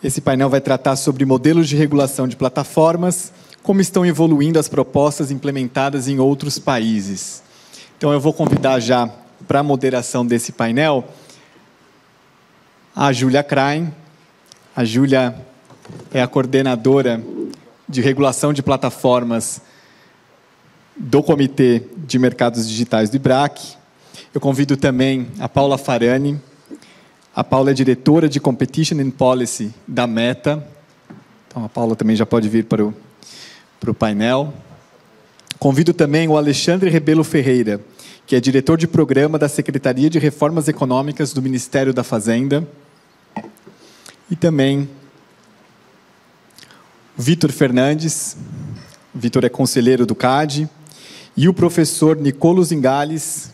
Esse painel vai tratar sobre modelos de regulação de plataformas, como estão evoluindo as propostas implementadas em outros países. Então, eu vou convidar já para a moderação desse painel a Júlia Krain. A Júlia é a coordenadora de regulação de plataformas do Comitê de Mercados Digitais do IBRAC. Eu convido também a Paula Farani. A Paula é diretora de Competition and Policy da Meta. Então, a Paula também já pode vir para o painel. Convido também o Alexandre Rebelo Ferreira, que é diretor de programa da Secretaria de Reformas Econômicas do Ministério da Fazenda. E também Vitor Fernandes. Vitor é conselheiro do CAD. E o professor Nicolo Zingales,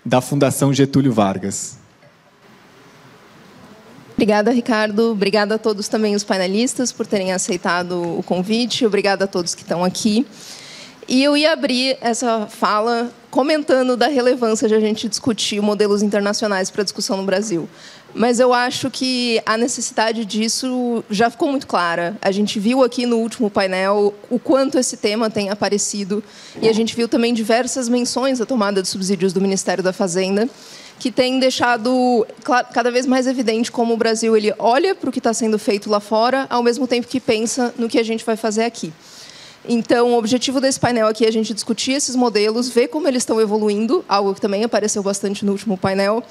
da Fundação Getúlio Vargas. Obrigada, Ricardo. Obrigada a todos também os panelistas por terem aceitado o convite. Obrigada a todos que estão aqui. E eu ia abrir essa fala comentando da relevância de a gente discutir modelos internacionais para discussão no Brasil. Mas eu acho que a necessidade disso já ficou muito clara. A gente viu aqui no último painel o quanto esse tema tem aparecido e a gente viu também diversas menções à tomada de subsídios do Ministério da Fazenda, que tem deixado cada vez mais evidente como o Brasil ele olha para o que está sendo feito lá fora, ao mesmo tempo que pensa no que a gente vai fazer aqui. Então, o objetivo desse painel aqui é a gente discutir esses modelos, ver como eles estão evoluindo, algo que também apareceu bastante no último painel,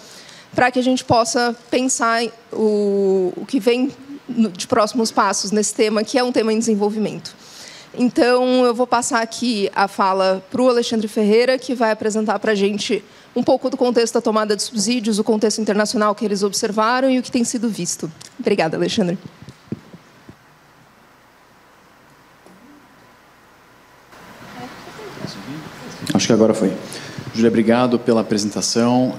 para que a gente possa pensar o que vem de próximos passos nesse tema, que é um tema em desenvolvimento. Então, eu vou passar aqui a fala para o Alexandre Ferreira, que vai apresentar para a gente um pouco do contexto da tomada de subsídios, o contexto internacional que eles observaram e o que tem sido visto. Obrigada, Alexandre. Acho que agora foi. Júlia, obrigado pela apresentação,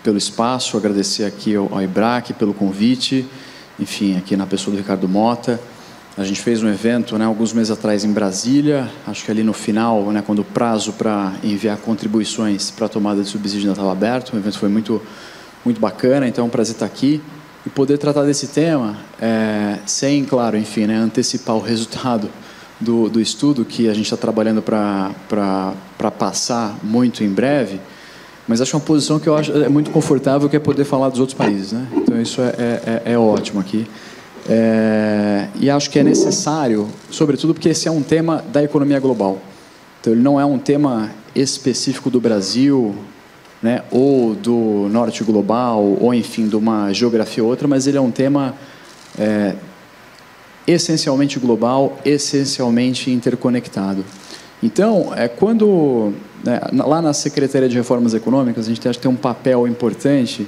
pelo espaço, agradecer aqui ao IBRAC pelo convite, enfim, aqui na pessoa do Ricardo Mota. A gente fez um evento, alguns meses atrás em Brasília, acho que ali no final, quando o prazo para enviar contribuições para a tomada de subsídio ainda estava aberto, o evento foi muito, muito bacana, então é um prazer estar aqui e poder tratar desse tema sem, claro, enfim, antecipar o resultado do estudo que a gente está trabalhando para passar muito em breve, mas acho uma posição que eu acho muito confortável, que é poder falar dos outros países, Então isso é ótimo aqui. E acho que é necessário, sobretudo porque esse é um tema da economia global. Então, ele não é um tema específico do Brasil, ou do norte global, ou, enfim, de uma geografia ou outra, mas ele é um tema essencialmente global, essencialmente interconectado. Então, quando lá na Secretaria de Reformas Econômicas, a gente acha que tem um papel importante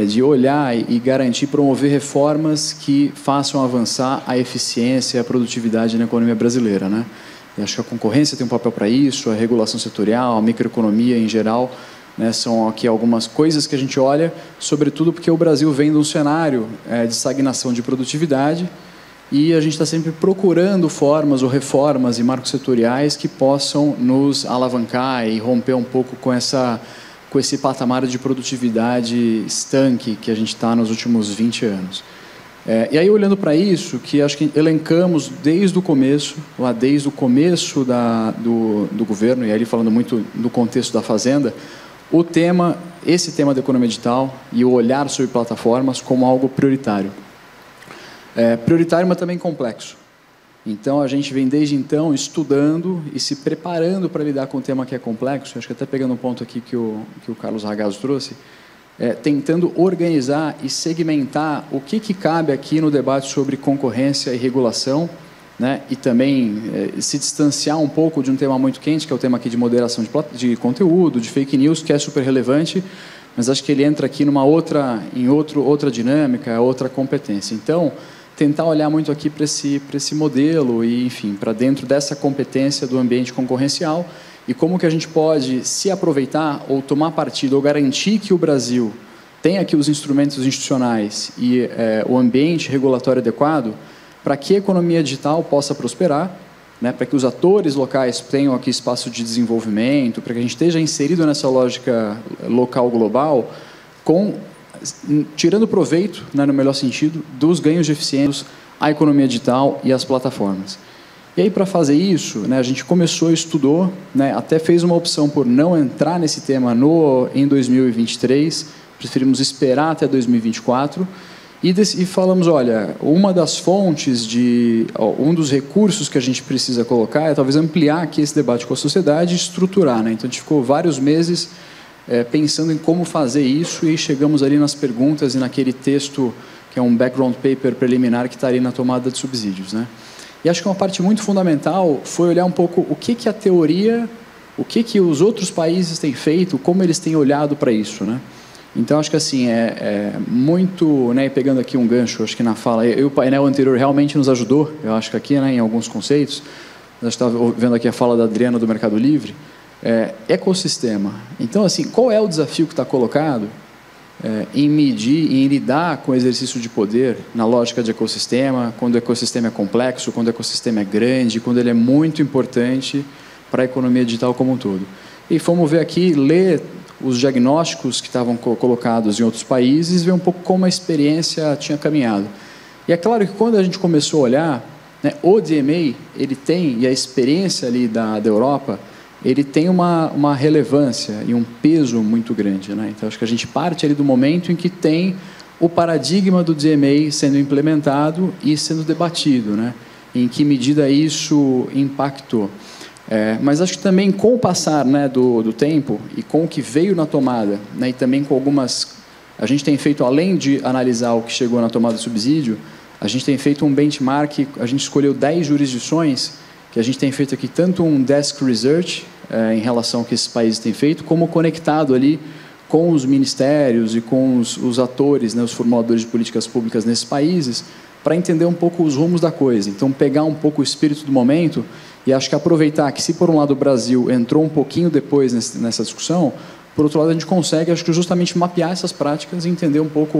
de olhar e garantir, promover reformas que façam avançar a eficiência e a produtividade na economia brasileira, Eu acho que a concorrência tem um papel para isso, a regulação setorial, a microeconomia em geral, são aqui algumas coisas que a gente olha, sobretudo porque o Brasil vem de um cenário de estagnação de produtividade e a gente está sempre procurando formas ou reformas e marcos setoriais que possam nos alavancar e romper um pouco com esse patamar de produtividade estanque que a gente está nos últimos 20 anos. E aí, olhando para isso, que acho que elencamos desde o começo, lá desde o começo do governo, e aí falando muito do contexto da Fazenda, esse tema da economia digital e o olhar sobre plataformas como algo prioritário. Prioritário, mas também complexo. Então, a gente vem desde então estudando e se preparando para lidar com um tema que é complexo, acho que até pegando um ponto aqui que o Carlos Ragazzo trouxe, tentando organizar e segmentar o que cabe aqui no debate sobre concorrência e regulação, e também se distanciar um pouco de um tema muito quente, que é o tema aqui de moderação de conteúdo, de fake news, que é super relevante, mas acho que ele entra aqui outra dinâmica, outra competência. Então, tentar olhar muito aqui para esse modelo e, enfim, para dentro dessa competência do ambiente concorrencial e como que a gente pode se aproveitar ou tomar partido ou garantir que o Brasil tem aqui os instrumentos institucionais e o ambiente regulatório adequado para que a economia digital possa prosperar, para que os atores locais tenham aqui espaço de desenvolvimento, para que a gente esteja inserido nessa lógica local global com tirando proveito, né, no melhor sentido, dos ganhos de eficiência, a economia digital e as plataformas. E aí, para fazer isso, né, a gente começou, estudou, né, até fez uma opção por não entrar nesse tema em 2023, preferimos esperar até 2024, e falamos, olha, uma das fontes um dos recursos que a gente precisa colocar é talvez ampliar aqui esse debate com a sociedade e estruturar, né? Então, a gente ficou vários meses pensando em como fazer isso e chegamos ali nas perguntas e naquele texto que é um background paper preliminar que está ali na tomada de subsídios, né? E acho que uma parte muito fundamental foi olhar um pouco o que a teoria, o que os outros países têm feito, como eles têm olhado para isso, né? Então, acho que assim, muito, né, pegando aqui um gancho, acho que na fala, o painel anterior realmente nos ajudou, eu acho que aqui, né, em alguns conceitos, nós estávamos vendo aqui a fala da Adriana do Mercado Livre, ecossistema. Então, assim, qual é o desafio que está colocado em medir, em lidar com o exercício de poder na lógica de ecossistema, quando o ecossistema é complexo, quando o ecossistema é grande, quando ele é muito importante para a economia digital como um todo. E fomos ver aqui, ler os diagnósticos que estavam colocados em outros países, ver um pouco como a experiência tinha caminhado. E é claro que quando a gente começou a olhar, né, o DMA, ele tem, e a experiência ali da Europa, ele tem uma relevância e um peso muito grande, né? Então, acho que a gente parte ali do momento em que tem o paradigma do DMA sendo implementado e sendo debatido, né? Em que medida isso impactou. Mas acho que também com o passar, né, do tempo e com o que veio na tomada, né, e também com algumas... A gente tem feito, além de analisar o que chegou na tomada de subsídio, a gente tem feito um benchmark, a gente escolheu 10 jurisdições, que a gente tem feito aqui tanto um desk research em relação ao que esses países têm feito, como conectado ali com os ministérios e com os atores, né, os formuladores de políticas públicas nesses países, para entender um pouco os rumos da coisa. Então, pegar um pouco o espírito do momento e acho que aproveitar que, se por um lado o Brasil entrou um pouquinho depois nessa discussão, por outro lado a gente consegue, acho que justamente mapear essas práticas e entender um pouco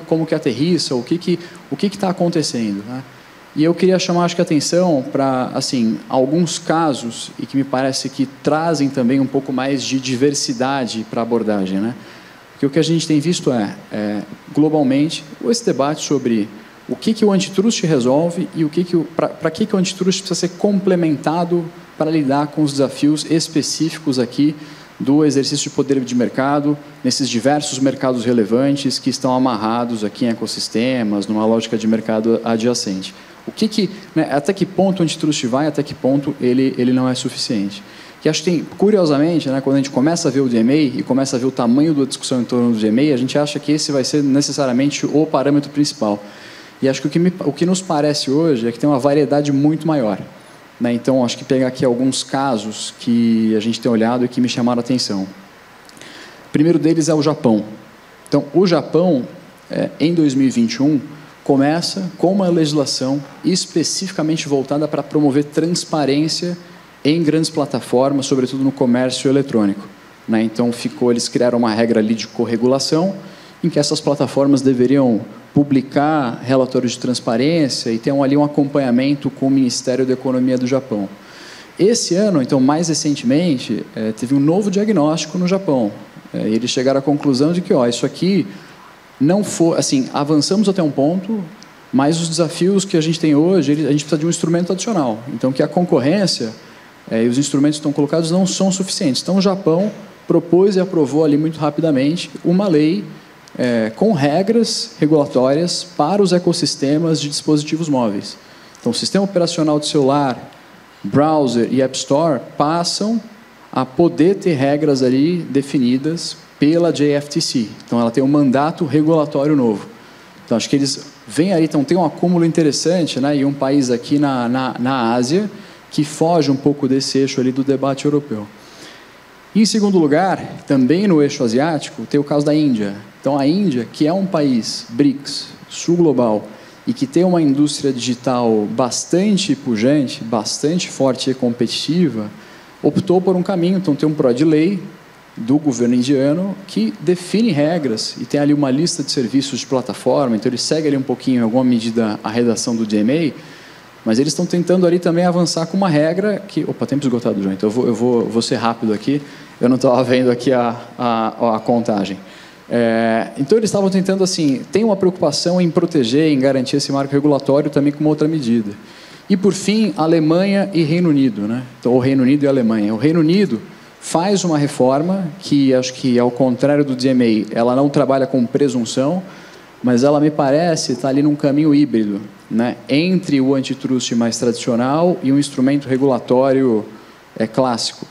como que aterrissa, o que está acontecendo, né? E eu queria chamar, acho que, a atenção para, assim, alguns casos e que me parece que trazem também um pouco mais de diversidade para a abordagem, né? Porque o que a gente tem visto globalmente, esse debate sobre o que o antitrust resolve e para que o antitrust precisa ser complementado para lidar com os desafios específicos aqui do exercício de poder de mercado, nesses diversos mercados relevantes que estão amarrados aqui em ecossistemas, numa lógica de mercado adjacente. Né, até que ponto o antitrust vai, até que ponto ele não é suficiente. Que acho que tem, curiosamente, né, quando a gente começa a ver o DMA e começa a ver o tamanho da discussão em torno do DMA, a gente acha que esse vai ser necessariamente o parâmetro principal. E acho que o que nos parece hoje é que tem uma variedade muito maior, né? Então, acho que pegar aqui alguns casos que a gente tem olhado e que me chamaram a atenção. O primeiro deles é o Japão. Então, o Japão, em 2021, começa com uma legislação especificamente voltada para promover transparência em grandes plataformas, sobretudo no comércio eletrônico, né? Então, eles criaram uma regra ali de corregulação, em que essas plataformas deveriam publicar relatórios de transparência e ter ali um acompanhamento com o Ministério da Economia do Japão. Esse ano, então, mais recentemente, teve um novo diagnóstico no Japão. Eles chegaram à conclusão de que isso aqui não foi... Assim, avançamos até um ponto, mas os desafios que a gente tem hoje, a gente precisa de um instrumento adicional. Então, que a concorrência e os instrumentos que estão colocados não são suficientes. Então, o Japão propôs e aprovou ali muito rapidamente uma lei com regras regulatórias para os ecossistemas de dispositivos móveis. Então, o sistema operacional de celular, browser e App Store passam a poder ter regras ali definidas pela JFTC. Então, ela tem um mandato regulatório novo. Então, acho que eles vêm ali, então tem um acúmulo interessante, né, e um país aqui na Ásia que foge um pouco desse eixo ali do debate europeu. Em segundo lugar, também no eixo asiático, tem o caso da Índia. Então, a Índia, que é um país BRICS, sul global, e que tem uma indústria digital bastante pujante, bastante forte e competitiva, optou por um caminho. Então, tem um projeto de lei do governo indiano que define regras e tem ali uma lista de serviços de plataforma. Então, ele segue ali um pouquinho, em alguma medida, a redação do DMA, mas eles estão tentando ali também avançar com uma regra que... Opa, tempo esgotado já, então eu vou ser rápido aqui. Eu não estava vendo aqui a contagem. Então, eles estavam tentando, assim, tem uma preocupação em proteger, em garantir esse marco regulatório também com uma outra medida. E, por fim, Alemanha e Reino Unido, né? Então, o Reino Unido e a Alemanha. O Reino Unido faz uma reforma que, acho que, ao contrário do DMA, ela não trabalha com presunção, mas ela, me parece, está ali num caminho híbrido, né? Entre o antitrust mais tradicional e um instrumento regulatório clássico,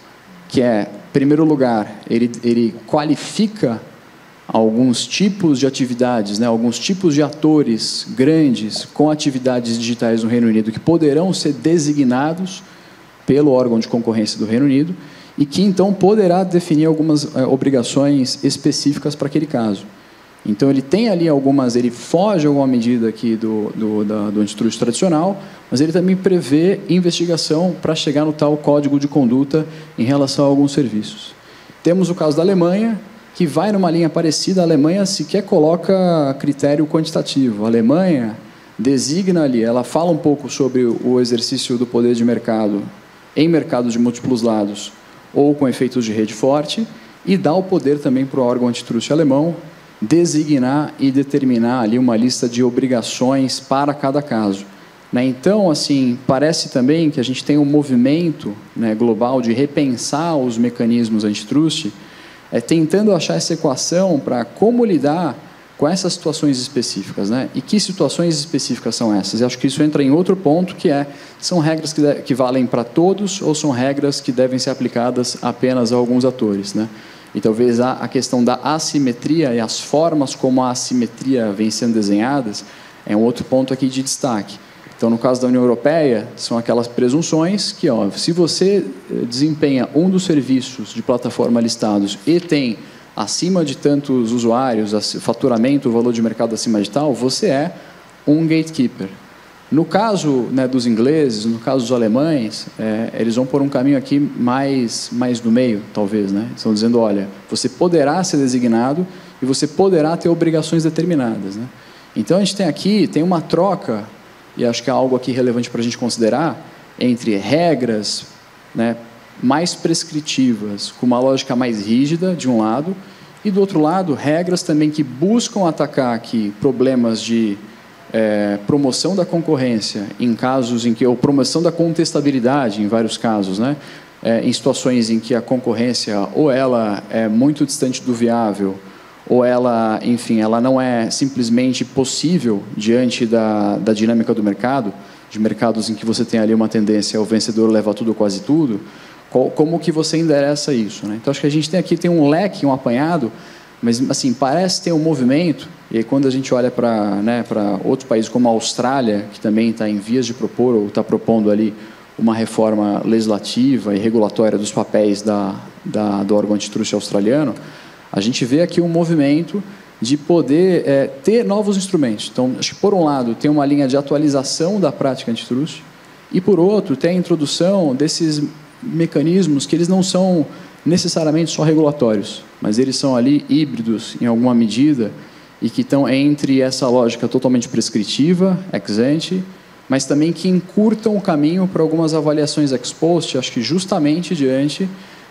que é, em primeiro lugar, ele qualifica alguns tipos de atividades, né, alguns tipos de atores grandes com atividades digitais no Reino Unido que poderão ser designados pelo órgão de concorrência do Reino Unido e que, então, poderá definir algumas obrigações específicas para aquele caso. Então, ele tem ali ele foge alguma medida aqui do antitrust tradicional, mas ele também prevê investigação para chegar no tal código de conduta em relação a alguns serviços. Temos o caso da Alemanha, que vai numa linha parecida. A Alemanha sequer coloca critério quantitativo. A Alemanha designa ali, ela fala um pouco sobre o exercício do poder de mercado em mercados de múltiplos lados ou com efeitos de rede forte e dá o poder também para o órgão antitrust alemão designar e determinar ali uma lista de obrigações para cada caso. Então, assim, parece também que a gente tem um movimento, né, global de repensar os mecanismos antitrust, tentando achar essa equação para como lidar com essas situações específicas, né? E que situações específicas são essas? Eu acho que isso entra em outro ponto, que são regras que valem para todos ou são regras que devem ser aplicadas apenas a alguns atores, né? E talvez a questão da assimetria e as formas como a assimetria vem sendo desenhadas é um outro ponto aqui de destaque. Então, no caso da União Europeia, são aquelas presunções que, se você desempenha um dos serviços de plataforma listados e tem acima de tantos usuários, faturamento, o valor de mercado acima de tal, você é um gatekeeper. No caso, né, dos ingleses, no caso dos alemães, eles vão por um caminho aqui mais do meio, talvez, né? Estão dizendo, olha, você poderá ser designado e você poderá ter obrigações determinadas, né? Então, a gente tem uma troca, e acho que é algo aqui relevante para a gente considerar, entre regras, né, mais prescritivas, com uma lógica mais rígida, de um lado, e, do outro lado, regras também que buscam atacar aqui problemas de promoção da concorrência, em casos em que, ou promoção da contestabilidade, em vários casos, né, em situações em que a concorrência ou ela é muito distante do viável, ou ela, enfim, ela não é simplesmente possível diante da dinâmica do mercado, de mercados em que você tem ali uma tendência ao vencedor levar tudo ou quase tudo, como que você endereça isso, né? Então, acho que a gente tem um leque, um apanhado, mas, assim, parece ter um movimento, e aí, quando a gente olha para outros países como a Austrália, que também está em vias de propor, ou está propondo ali uma reforma legislativa e regulatória dos papéis do órgão antitrust australiano, a gente vê aqui um movimento de poder ter novos instrumentos. Então, acho que, por um lado, tem uma linha de atualização da prática antitrust, e, por outro, tem a introdução desses mecanismos que eles não são necessariamente só regulatórios, mas eles são ali híbridos, em alguma medida, e que estão entre essa lógica totalmente prescritiva, ex ante, mas também que encurtam o caminho para algumas avaliações ex post, acho que justamente diante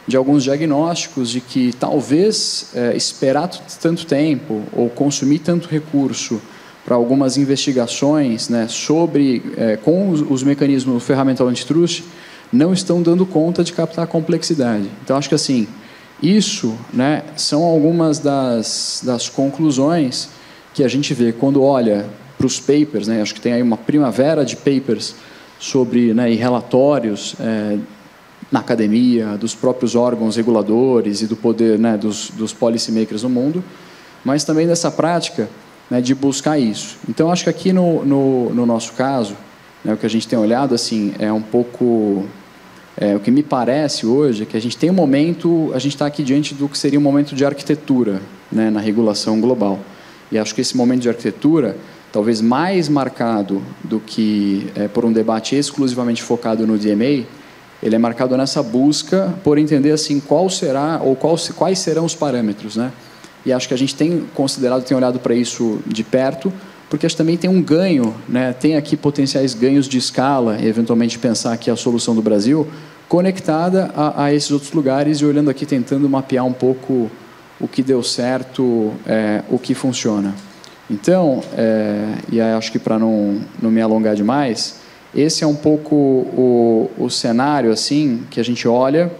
de alguns diagnósticos de que talvez esperar tanto tempo ou consumir tanto recurso para algumas investigações, né, com os mecanismos do ferramental antitrust não estão dando conta de captar a complexidade. Então, acho que, assim, isso, né, são algumas das conclusões que a gente vê quando olha para os papers, né? Acho que tem aí uma primavera de papers sobre, né, e relatórios na academia, dos próprios órgãos reguladores e do poder, né, dos policymakers no mundo, mas também dessa prática, né, de buscar isso. Então, acho que aqui no nosso caso, né, o que a gente tem olhado, assim, é um pouco... o que me parece hoje é que a gente tem um momento, a gente está aqui diante do que seria um momento de arquitetura, né, na regulação global. E acho que esse momento de arquitetura, talvez mais marcado do que por um debate exclusivamente focado no DMA, ele é marcado nessa busca por entender, assim, qual será ou quais serão os parâmetros, né? E acho que a gente tem considerado, tem olhado para isso de perto, porque acho que também tem um ganho, né? Tem aqui potenciais ganhos de escala, e eventualmente pensar aqui a solução do Brasil, conectada a esses outros lugares, e olhando aqui, tentando mapear um pouco o que deu certo, o que funciona. Então, e aí acho que para não me alongar demais, esse é um pouco o cenário assim que a gente olha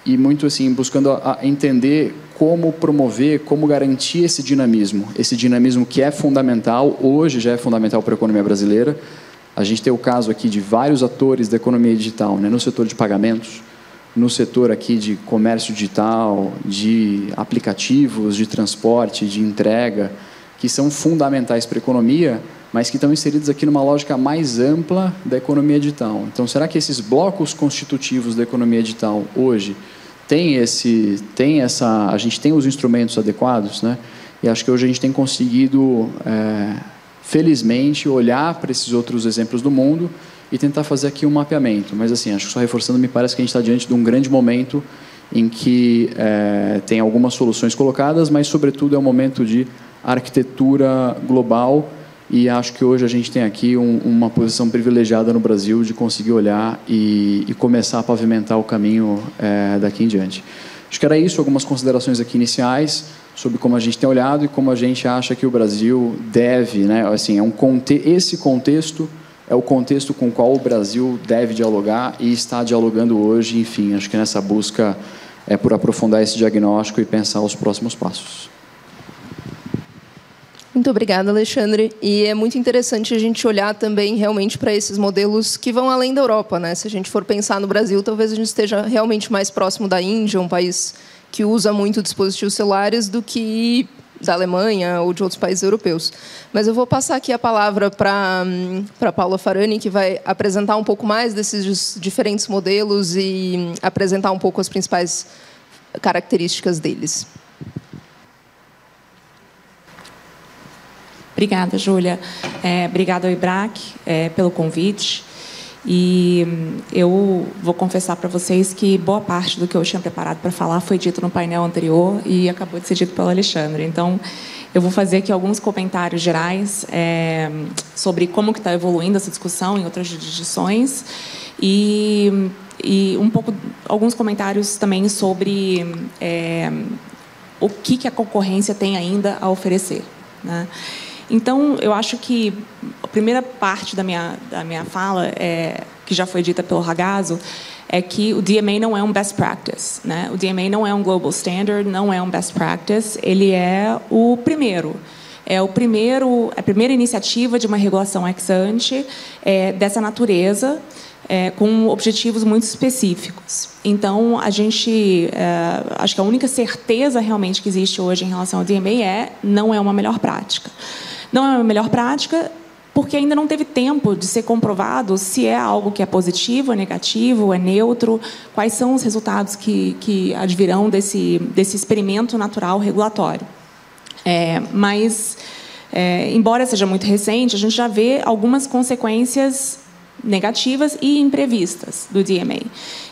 e muito assim buscando entender como promover, como garantir esse dinamismo que é fundamental, hoje já é fundamental para a economia brasileira. A gente tem o caso aqui de vários atores da economia digital, né, no setor de pagamentos, no setor aqui de comércio digital, de aplicativos, de transporte, de entrega, que são fundamentais para a economia, mas que estão inseridos aqui numa lógica mais ampla da economia digital. Então, será que esses blocos constitutivos da economia digital hoje a gente tem os instrumentos adequados, né? E acho que hoje a gente tem conseguido, felizmente, olhar para esses outros exemplos do mundo e tentar fazer aqui um mapeamento. Mas, assim, acho que só reforçando, me parece que a gente está diante de um grande momento em que tem algumas soluções colocadas, mas, sobretudo, é um momento de arquitetura global. E acho que hoje a gente tem aqui uma posição privilegiada no Brasil de conseguir olhar e começar a pavimentar o caminho daqui em diante. Acho que era isso, algumas considerações aqui iniciais sobre como a gente tem olhado e como a gente acha que o Brasil deve, né? Assim, esse contexto é o contexto com o qual o Brasil deve dialogar e está dialogando hoje. Enfim, acho que nessa busca por aprofundar esse diagnóstico e pensar os próximos passos. Muito obrigada, Alexandre. E é muito interessante a gente olhar também realmente para esses modelos que vão além da Europa, né? Se a gente for pensar no Brasil, talvez a gente esteja realmente mais próximo da Índia, um país que usa muito dispositivos celulares, do que da Alemanha ou de outros países europeus. Mas eu vou passar aqui a palavra para Paula Farani, que vai apresentar um pouco mais desses diferentes modelos e apresentar um pouco as principais características deles. Obrigada, Júlia. Obrigada ao IBRAC pelo convite. E eu vou confessar para vocês que boa parte do que eu tinha preparado para falar foi dito no painel anterior e acabou de ser dito pelo Alexandre. Então, eu vou fazer aqui alguns comentários gerais sobre como que está evoluindo essa discussão em outras jurisdições e alguns comentários também sobre o que a concorrência tem ainda a oferecer, né? Então, eu acho que a primeira parte da minha fala, que já foi dita pelo Ragazzo, é que o DMA não é um best practice, né? O DMA não é um global standard, não é um best practice, ele é o primeiro. É a primeira iniciativa de uma regulação ex ante dessa natureza, com objetivos muito específicos. Então, acho que a única certeza realmente que existe hoje em relação ao DMA não é uma melhor prática. Não é uma melhor prática porque ainda não teve tempo de ser comprovado se é algo que é positivo, é negativo, é neutro, quais são os resultados que advirão desse experimento natural regulatório. Mas, embora seja muito recente, a gente já vê algumas consequências negativas e imprevistas do DMA.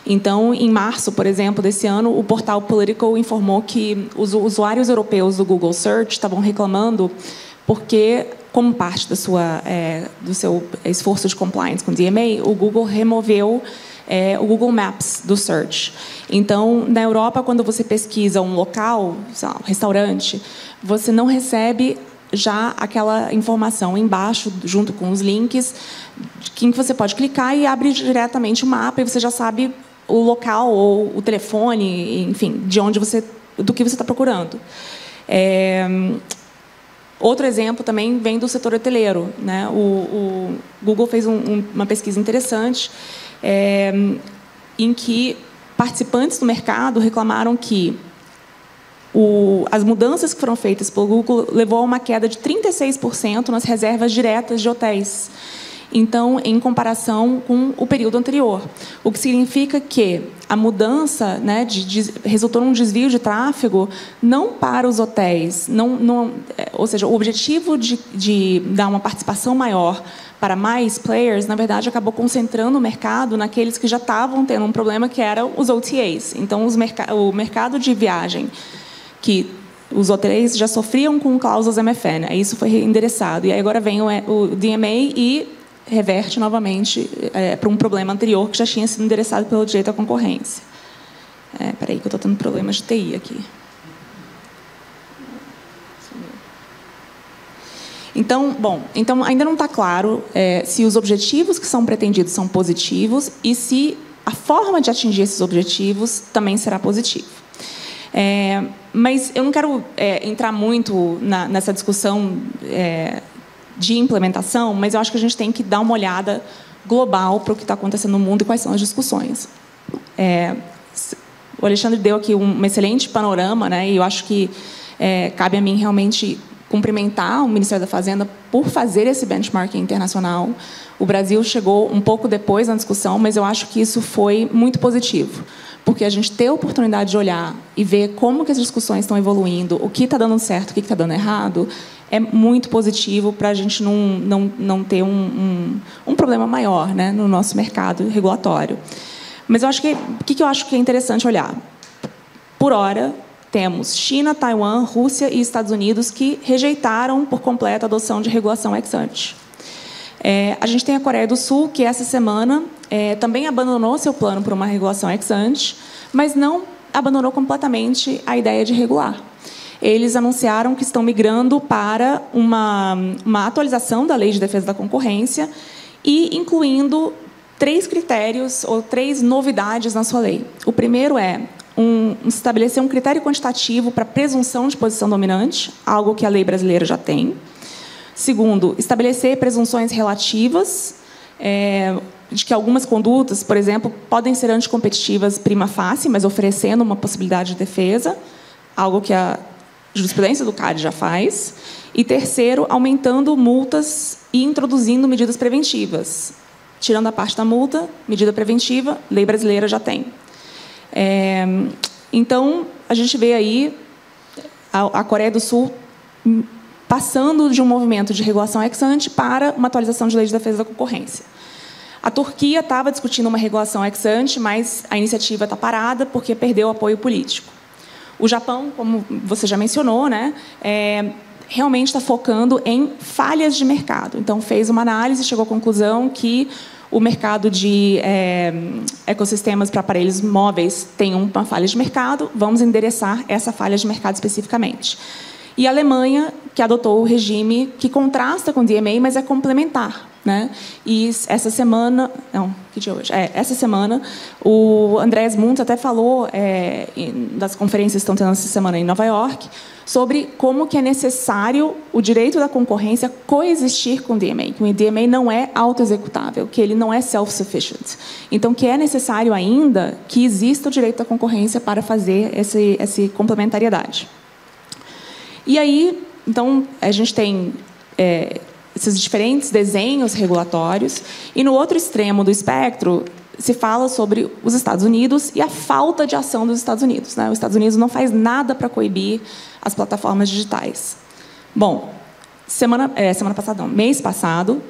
Então, em março, por exemplo, desse ano, o portal Politico informou que os usuários europeus do Google Search estavam reclamando porque, como parte do seu esforço de compliance com o DMA, o Google removeu o Google Maps do Search. Então, na Europa, quando você pesquisa um local, sei lá, um restaurante, você não recebe já aquela informação embaixo, junto com os links, em que você pode clicar e abre diretamente o mapa e você já sabe o local ou o telefone, enfim, do que você está procurando. Outro exemplo também vem do setor hoteleiro, né? O Google fez uma pesquisa interessante em que participantes do mercado reclamaram que as mudanças que foram feitas pelo Google levou a uma queda de 36% nas reservas diretas de hotéis. Então, em comparação com o período anterior. O que significa que a mudança, né, resultou num desvio de tráfego não para os hotéis, ou seja, o objetivo de dar uma participação maior para mais players, na verdade, acabou concentrando o mercado naqueles que já estavam tendo um problema, que eram os OTAs. Então, o mercado de viagem, que os hotéis já sofriam com cláusulas MFN, aí isso foi endereçado. E aí agora vem o DMA e reverte novamente para um problema anterior que já tinha sido endereçado pelo direito à concorrência. Espera aí que eu estou tendo problemas de TI aqui. Então, ainda não está claro se os objetivos que são pretendidos são positivos e se a forma de atingir esses objetivos também será positiva. Mas eu não quero entrar muito nessa discussão de implementação, mas eu acho que a gente tem que dar uma olhada global para o que está acontecendo no mundo e quais são as discussões. O Alexandre deu aqui um excelente panorama, né, e eu acho que cabe a mim realmente cumprimentar o Ministério da Fazenda por fazer esse benchmarking internacional. O Brasil chegou um pouco depois na discussão, mas eu acho que isso foi muito positivo, porque a gente ter a oportunidade de olhar e ver como que as discussões estão evoluindo, o que está dando certo, o que está dando errado, é muito positivo para a gente não ter um problema maior, né, no nosso mercado regulatório. Mas eu acho que o que eu acho que é interessante olhar? Por hora, temos China, Taiwan, Rússia e Estados Unidos que rejeitaram por completo a adoção de regulação ex ante. A gente tem a Coreia do Sul, que essa semana também abandonou seu plano por uma regulação ex ante, mas não abandonou completamente a ideia de regular. Eles anunciaram que estão migrando para uma atualização da Lei de Defesa da Concorrência e incluindo 3 critérios ou 3 novidades na sua lei. O primeiro é estabelecer um critério quantitativo para presunção de posição dominante, algo que a lei brasileira já tem. Segundo, estabelecer presunções relativas de que algumas condutas, por exemplo, podem ser anticompetitivas prima facie, mas oferecendo uma possibilidade de defesa, algo que a jurisprudência do CAD já faz. E terceiro, aumentando multas e introduzindo medidas preventivas. Tirando a parte da multa, medida preventiva, lei brasileira já tem. Então, a gente vê aí a Coreia do Sul passando de um movimento de regulação ex ante para uma atualização de lei de defesa da concorrência. A Turquia estava discutindo uma regulação ex ante, mas a iniciativa está parada porque perdeu o apoio político. O Japão, como você já mencionou, né, realmente está focando em falhas de mercado. Então, fez uma análise e chegou à conclusão que o mercado de ecossistemas para aparelhos móveis tem uma falha de mercado, vamos endereçar essa falha de mercado especificamente. E a Alemanha, que adotou o regime que contrasta com o DMA, mas é complementar, né? E essa semana... Não, que dia é hoje? Essa semana, o Andreas Muntz até falou, das conferências que estão tendo essa semana em Nova York, sobre como que é necessário o direito da concorrência coexistir com o DMA, que o DMA não é autoexecutável, que ele não é self-sufficient. Então, que é necessário ainda que exista o direito da concorrência para fazer essa complementariedade. E aí, então, a gente tem esses diferentes desenhos regulatórios, e no outro extremo do espectro se fala sobre os Estados Unidos e a falta de ação dos Estados Unidos, né? Os Estados Unidos não faz nada para coibir as plataformas digitais. Bom, mês passado,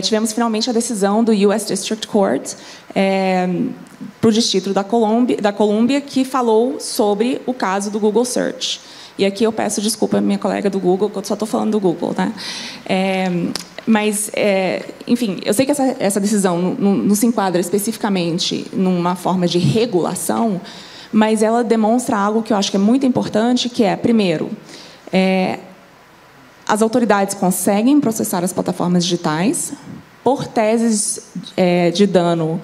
tivemos finalmente a decisão do US District Court para o Distrito da Colômbia, que falou sobre o caso do Google Search. E aqui eu peço desculpa à minha colega do Google, que eu só estou falando do Google, né? Mas, enfim, eu sei que essa decisão não se enquadra especificamente numa forma de regulação, mas ela demonstra algo que eu acho que é muito importante, que é, primeiro, as autoridades conseguem processar as plataformas digitais por teses de dano,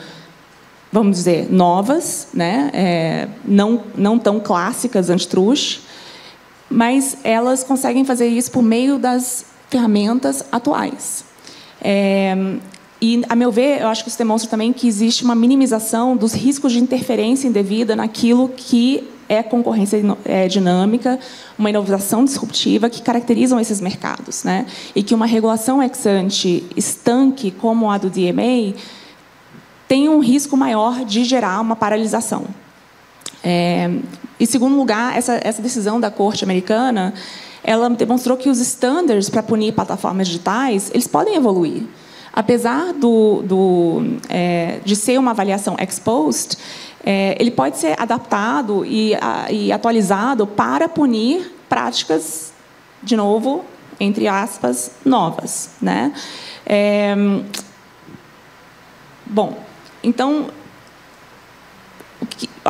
vamos dizer, novas, né? Não tão clássicas antitruste, mas elas conseguem fazer isso por meio das ferramentas atuais. E, a meu ver, eu acho que isso demonstra também que existe uma minimização dos riscos de interferência indevida naquilo que é concorrência dinâmica, uma inovação disruptiva que caracterizam esses mercados, né? E que uma regulação ex ante estanque, como a do DMA, tem um risco maior de gerar uma paralisação. Em segundo lugar, essa decisão da Corte americana, ela demonstrou que os standards para punir plataformas digitais, eles podem evoluir. Apesar de ser uma avaliação ex post, ele pode ser adaptado e atualizado para punir práticas, de novo, entre aspas, novas, né? Bom, então,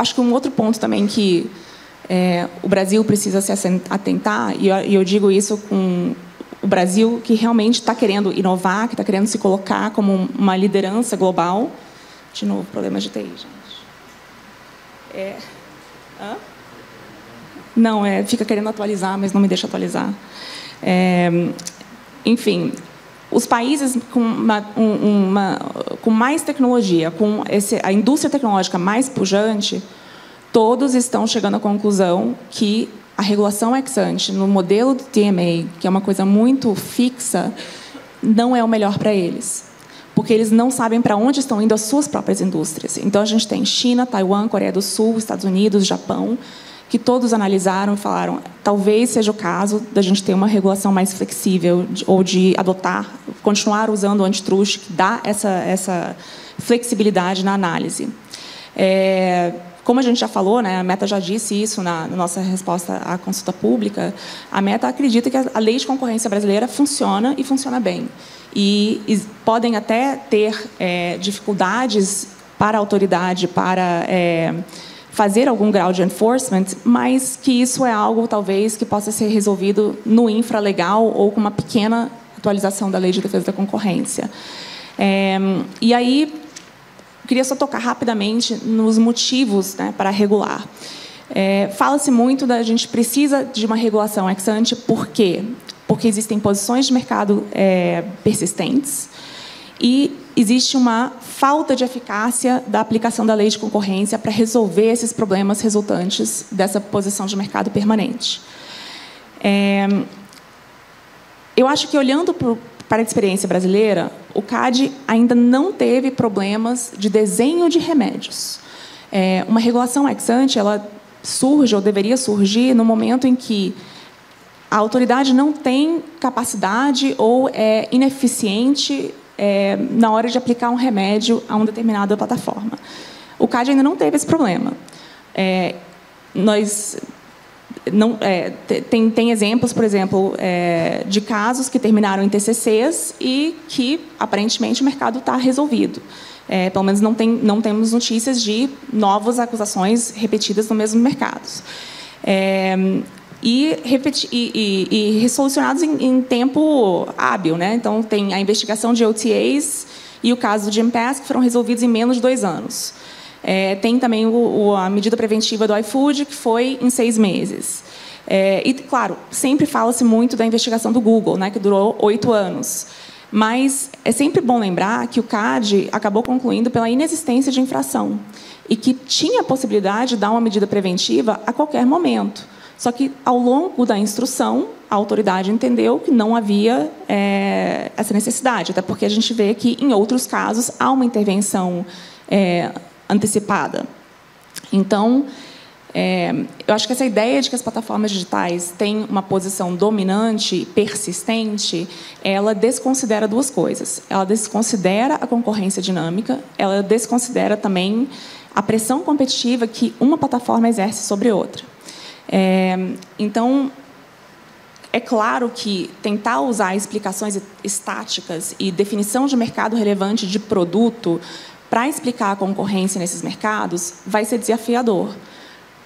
acho que um outro ponto também que o Brasil precisa se atentar, e eu digo isso com o Brasil que realmente está querendo inovar, que está querendo se colocar como uma liderança global. De novo, problemas de TI, gente. Não, fica querendo atualizar, mas não me deixa atualizar. Enfim, os países com mais tecnologia, com a indústria tecnológica mais pujante, todos estão chegando à conclusão que a regulação ex-ante no modelo do TMA, que é uma coisa muito fixa, não é o melhor para eles, porque eles não sabem para onde estão indo as suas próprias indústrias. Então, a gente tem China, Taiwan, Coreia do Sul, Estados Unidos, Japão, que todos analisaram e falaram, talvez seja o caso da gente ter uma regulação mais flexível ou de adotar, continuar usando o antitrust, que dá essa flexibilidade na análise. Como a gente já falou, né, a Meta já disse isso na nossa resposta à consulta pública, a Meta acredita que a lei de concorrência brasileira funciona e funciona bem. E podem até ter dificuldades para a autoridade, para fazer algum grau de enforcement, mas que isso é algo, talvez, que possa ser resolvido no infralegal ou com uma pequena atualização da Lei de Defesa da Concorrência. E aí, queria só tocar rapidamente nos motivos, né, para regular. Fala-se muito da gente precisa de uma regulação ex-ante, por quê? Porque existem posições de mercado persistentes e existe uma falta de eficácia da aplicação da lei de concorrência para resolver esses problemas resultantes dessa posição de mercado permanente. Eu acho que, olhando para a experiência brasileira, o CAD ainda não teve problemas de desenho de remédios. Uma regulação ex-ante, ela surge, ou deveria surgir, no momento em que a autoridade não tem capacidade ou é ineficiente na hora de aplicar um remédio a uma determinada plataforma. O CAD ainda não teve esse problema. Tem exemplos, por exemplo, de casos que terminaram em TCCs e que, aparentemente, o mercado está resolvido. Pelo menos não temos notícias de novas acusações repetidas no mesmo mercado. E resolucionados em tempo hábil, né? Então, tem a investigação de OTAs e o caso de impasse, que foram resolvidos em menos de 2 anos. Tem também a medida preventiva do iFood, que foi em 6 meses. E, claro, sempre fala-se muito da investigação do Google, né, que durou 8 anos. Mas é sempre bom lembrar que o CAD acabou concluindo pela inexistência de infração e que tinha a possibilidade de dar uma medida preventiva a qualquer momento. Só que, ao longo da instrução, a autoridade entendeu que não havia essa necessidade, até porque a gente vê que, em outros casos, há uma intervenção antecipada. Então, eu acho que essa ideia de que as plataformas digitais têm uma posição dominante, persistente, ela desconsidera 2 coisas. Ela desconsidera a concorrência dinâmica, ela desconsidera também a pressão competitiva que uma plataforma exerce sobre outra. Então, é claro que tentar usar explicações estáticas e definição de mercado relevante de produto para explicar a concorrência nesses mercados vai ser desafiador.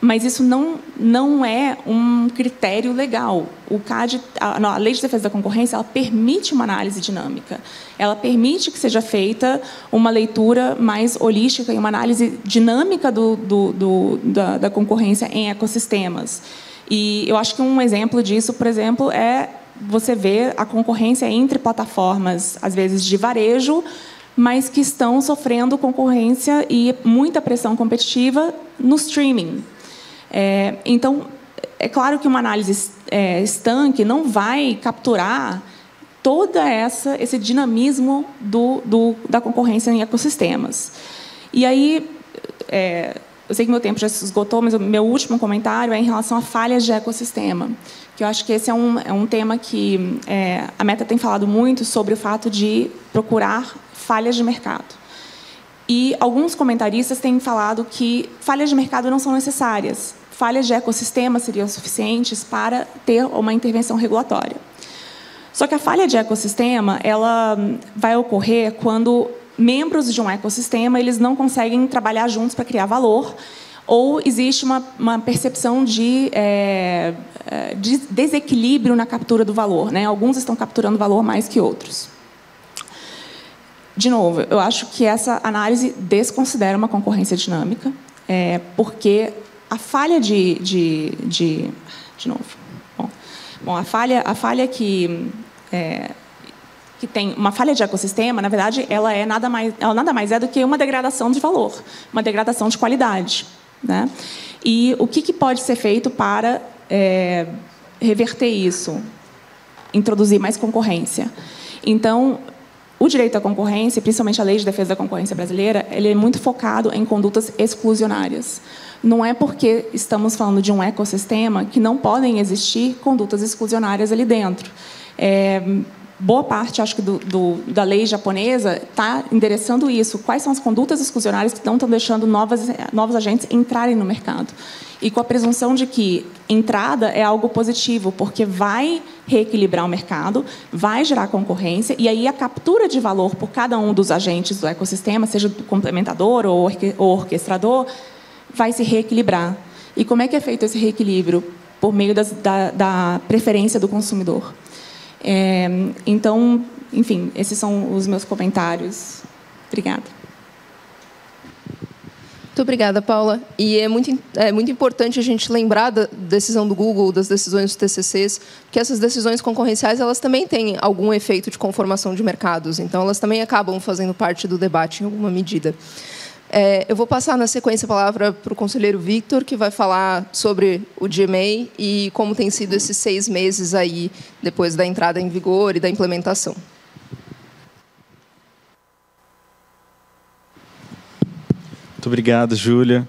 Mas isso não é um critério legal. O CAD, a Lei de Defesa da Concorrência, ela permite uma análise dinâmica. Ela permite que seja feita uma leitura mais holística e uma análise dinâmica da concorrência em ecossistemas. E eu acho que um exemplo disso, por exemplo, é você ver a concorrência entre plataformas, às vezes de varejo, mas que estão sofrendo concorrência e muita pressão competitiva no streaming. Então, é claro que uma análise estanque não vai capturar todo esse dinamismo da concorrência em ecossistemas. E aí, eu sei que meu tempo já se esgotou, mas o meu último comentário é em relação a falhas de ecossistema, que eu acho que esse é um tema que a Meta tem falado muito sobre o fato de procurar falhas de mercado. E alguns comentaristas têm falado que falhas de mercado não são necessárias. Falhas de ecossistema seriam suficientes para ter uma intervenção regulatória. Só que a falha de ecossistema ela vai ocorrer quando membros de um ecossistema eles não conseguem trabalhar juntos para criar valor, ou existe uma percepção de desequilíbrio na captura do valor, né? Alguns estão capturando valor mais que outros. De novo, eu acho que essa análise desconsidera uma concorrência dinâmica, porque a falha de novo. Bom, a falha que tem uma falha de ecossistema, na verdade, ela nada mais é do que uma degradação de valor, uma degradação de qualidade, né? E o que pode ser feito para reverter isso? Introduzir mais concorrência. Então, o direito à concorrência, principalmente a Lei de Defesa da Concorrência brasileira, ele é muito focado em condutas exclusionárias. Não é porque estamos falando de um ecossistema que não podem existir condutas exclusionárias ali dentro. Boa parte, acho que, da lei japonesa está endereçando isso. Quais são as condutas exclusionárias que não estão deixando novos agentes entrarem no mercado? E com a presunção de que entrada é algo positivo, porque vai reequilibrar o mercado, vai gerar concorrência, e aí a captura de valor por cada um dos agentes do ecossistema, seja do complementador ou orquestrador, vai se reequilibrar. E como é que é feito esse reequilíbrio? Por meio da preferência do consumidor. Então, enfim, esses são os meus comentários. Obrigada. Muito obrigada, Paula. E é muito importante a gente lembrar da decisão do Google, das decisões dos TCCs, porque essas decisões concorrenciais elas também têm algum efeito de conformação de mercados. Então, elas também acabam fazendo parte do debate em alguma medida. Eu vou passar, na sequência, a palavra para o conselheiro Victor, que vai falar sobre o DMA e como tem sido esses 6 meses aí, depois da entrada em vigor e da implementação. Muito obrigado, Júlia.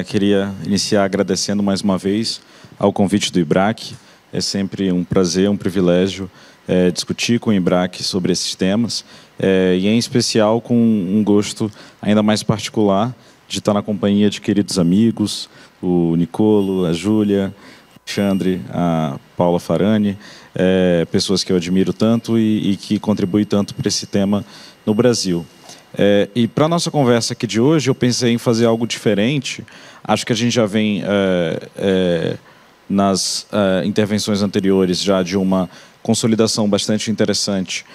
Queria iniciar agradecendo mais uma vez ao convite do IBRAC. É sempre um prazer, um privilégio discutir com o IBRAC sobre esses temas, e em especial com um gosto ainda mais particular de estar na companhia de queridos amigos, o Nicolo, a Júlia, o Alexandre, a Paula Farani, pessoas que eu admiro tanto e que contribuem tanto para esse tema no Brasil. E para a nossa conversa aqui de hoje, eu pensei em fazer algo diferente. Acho que a gente já vem nas intervenções anteriores já de uma consolidação bastante interessante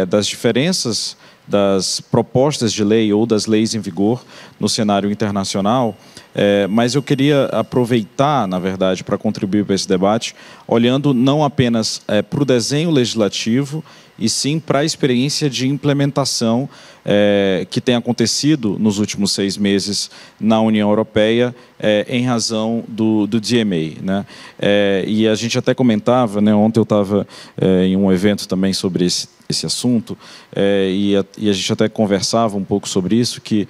das diferenças das propostas de lei ou das leis em vigor no cenário internacional, mas eu queria aproveitar, na verdade, para contribuir para esse debate, olhando não apenas para o desenho legislativo, e sim para a experiência de implementação que tem acontecido nos últimos 6 meses na União Europeia em razão do DMA, né? E a gente até comentava, né, ontem eu estava em um evento também sobre esse assunto, e a gente até conversava um pouco sobre isso, que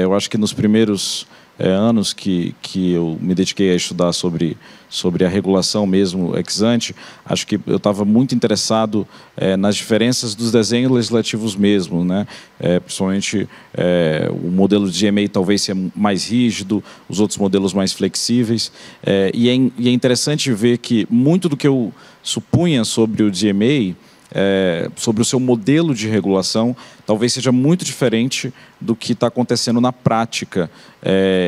eu acho que nos primeiros anos que eu me dediquei a estudar sobre a regulação mesmo ex ante, acho que eu estava muito interessado nas diferenças dos desenhos legislativos mesmo, né? Principalmente o modelo de DMA talvez seja mais rígido, os outros modelos mais flexíveis, e é interessante ver que muito do que eu supunha sobre o DMA, sobre o seu modelo de regulação, talvez seja muito diferente do que está acontecendo na prática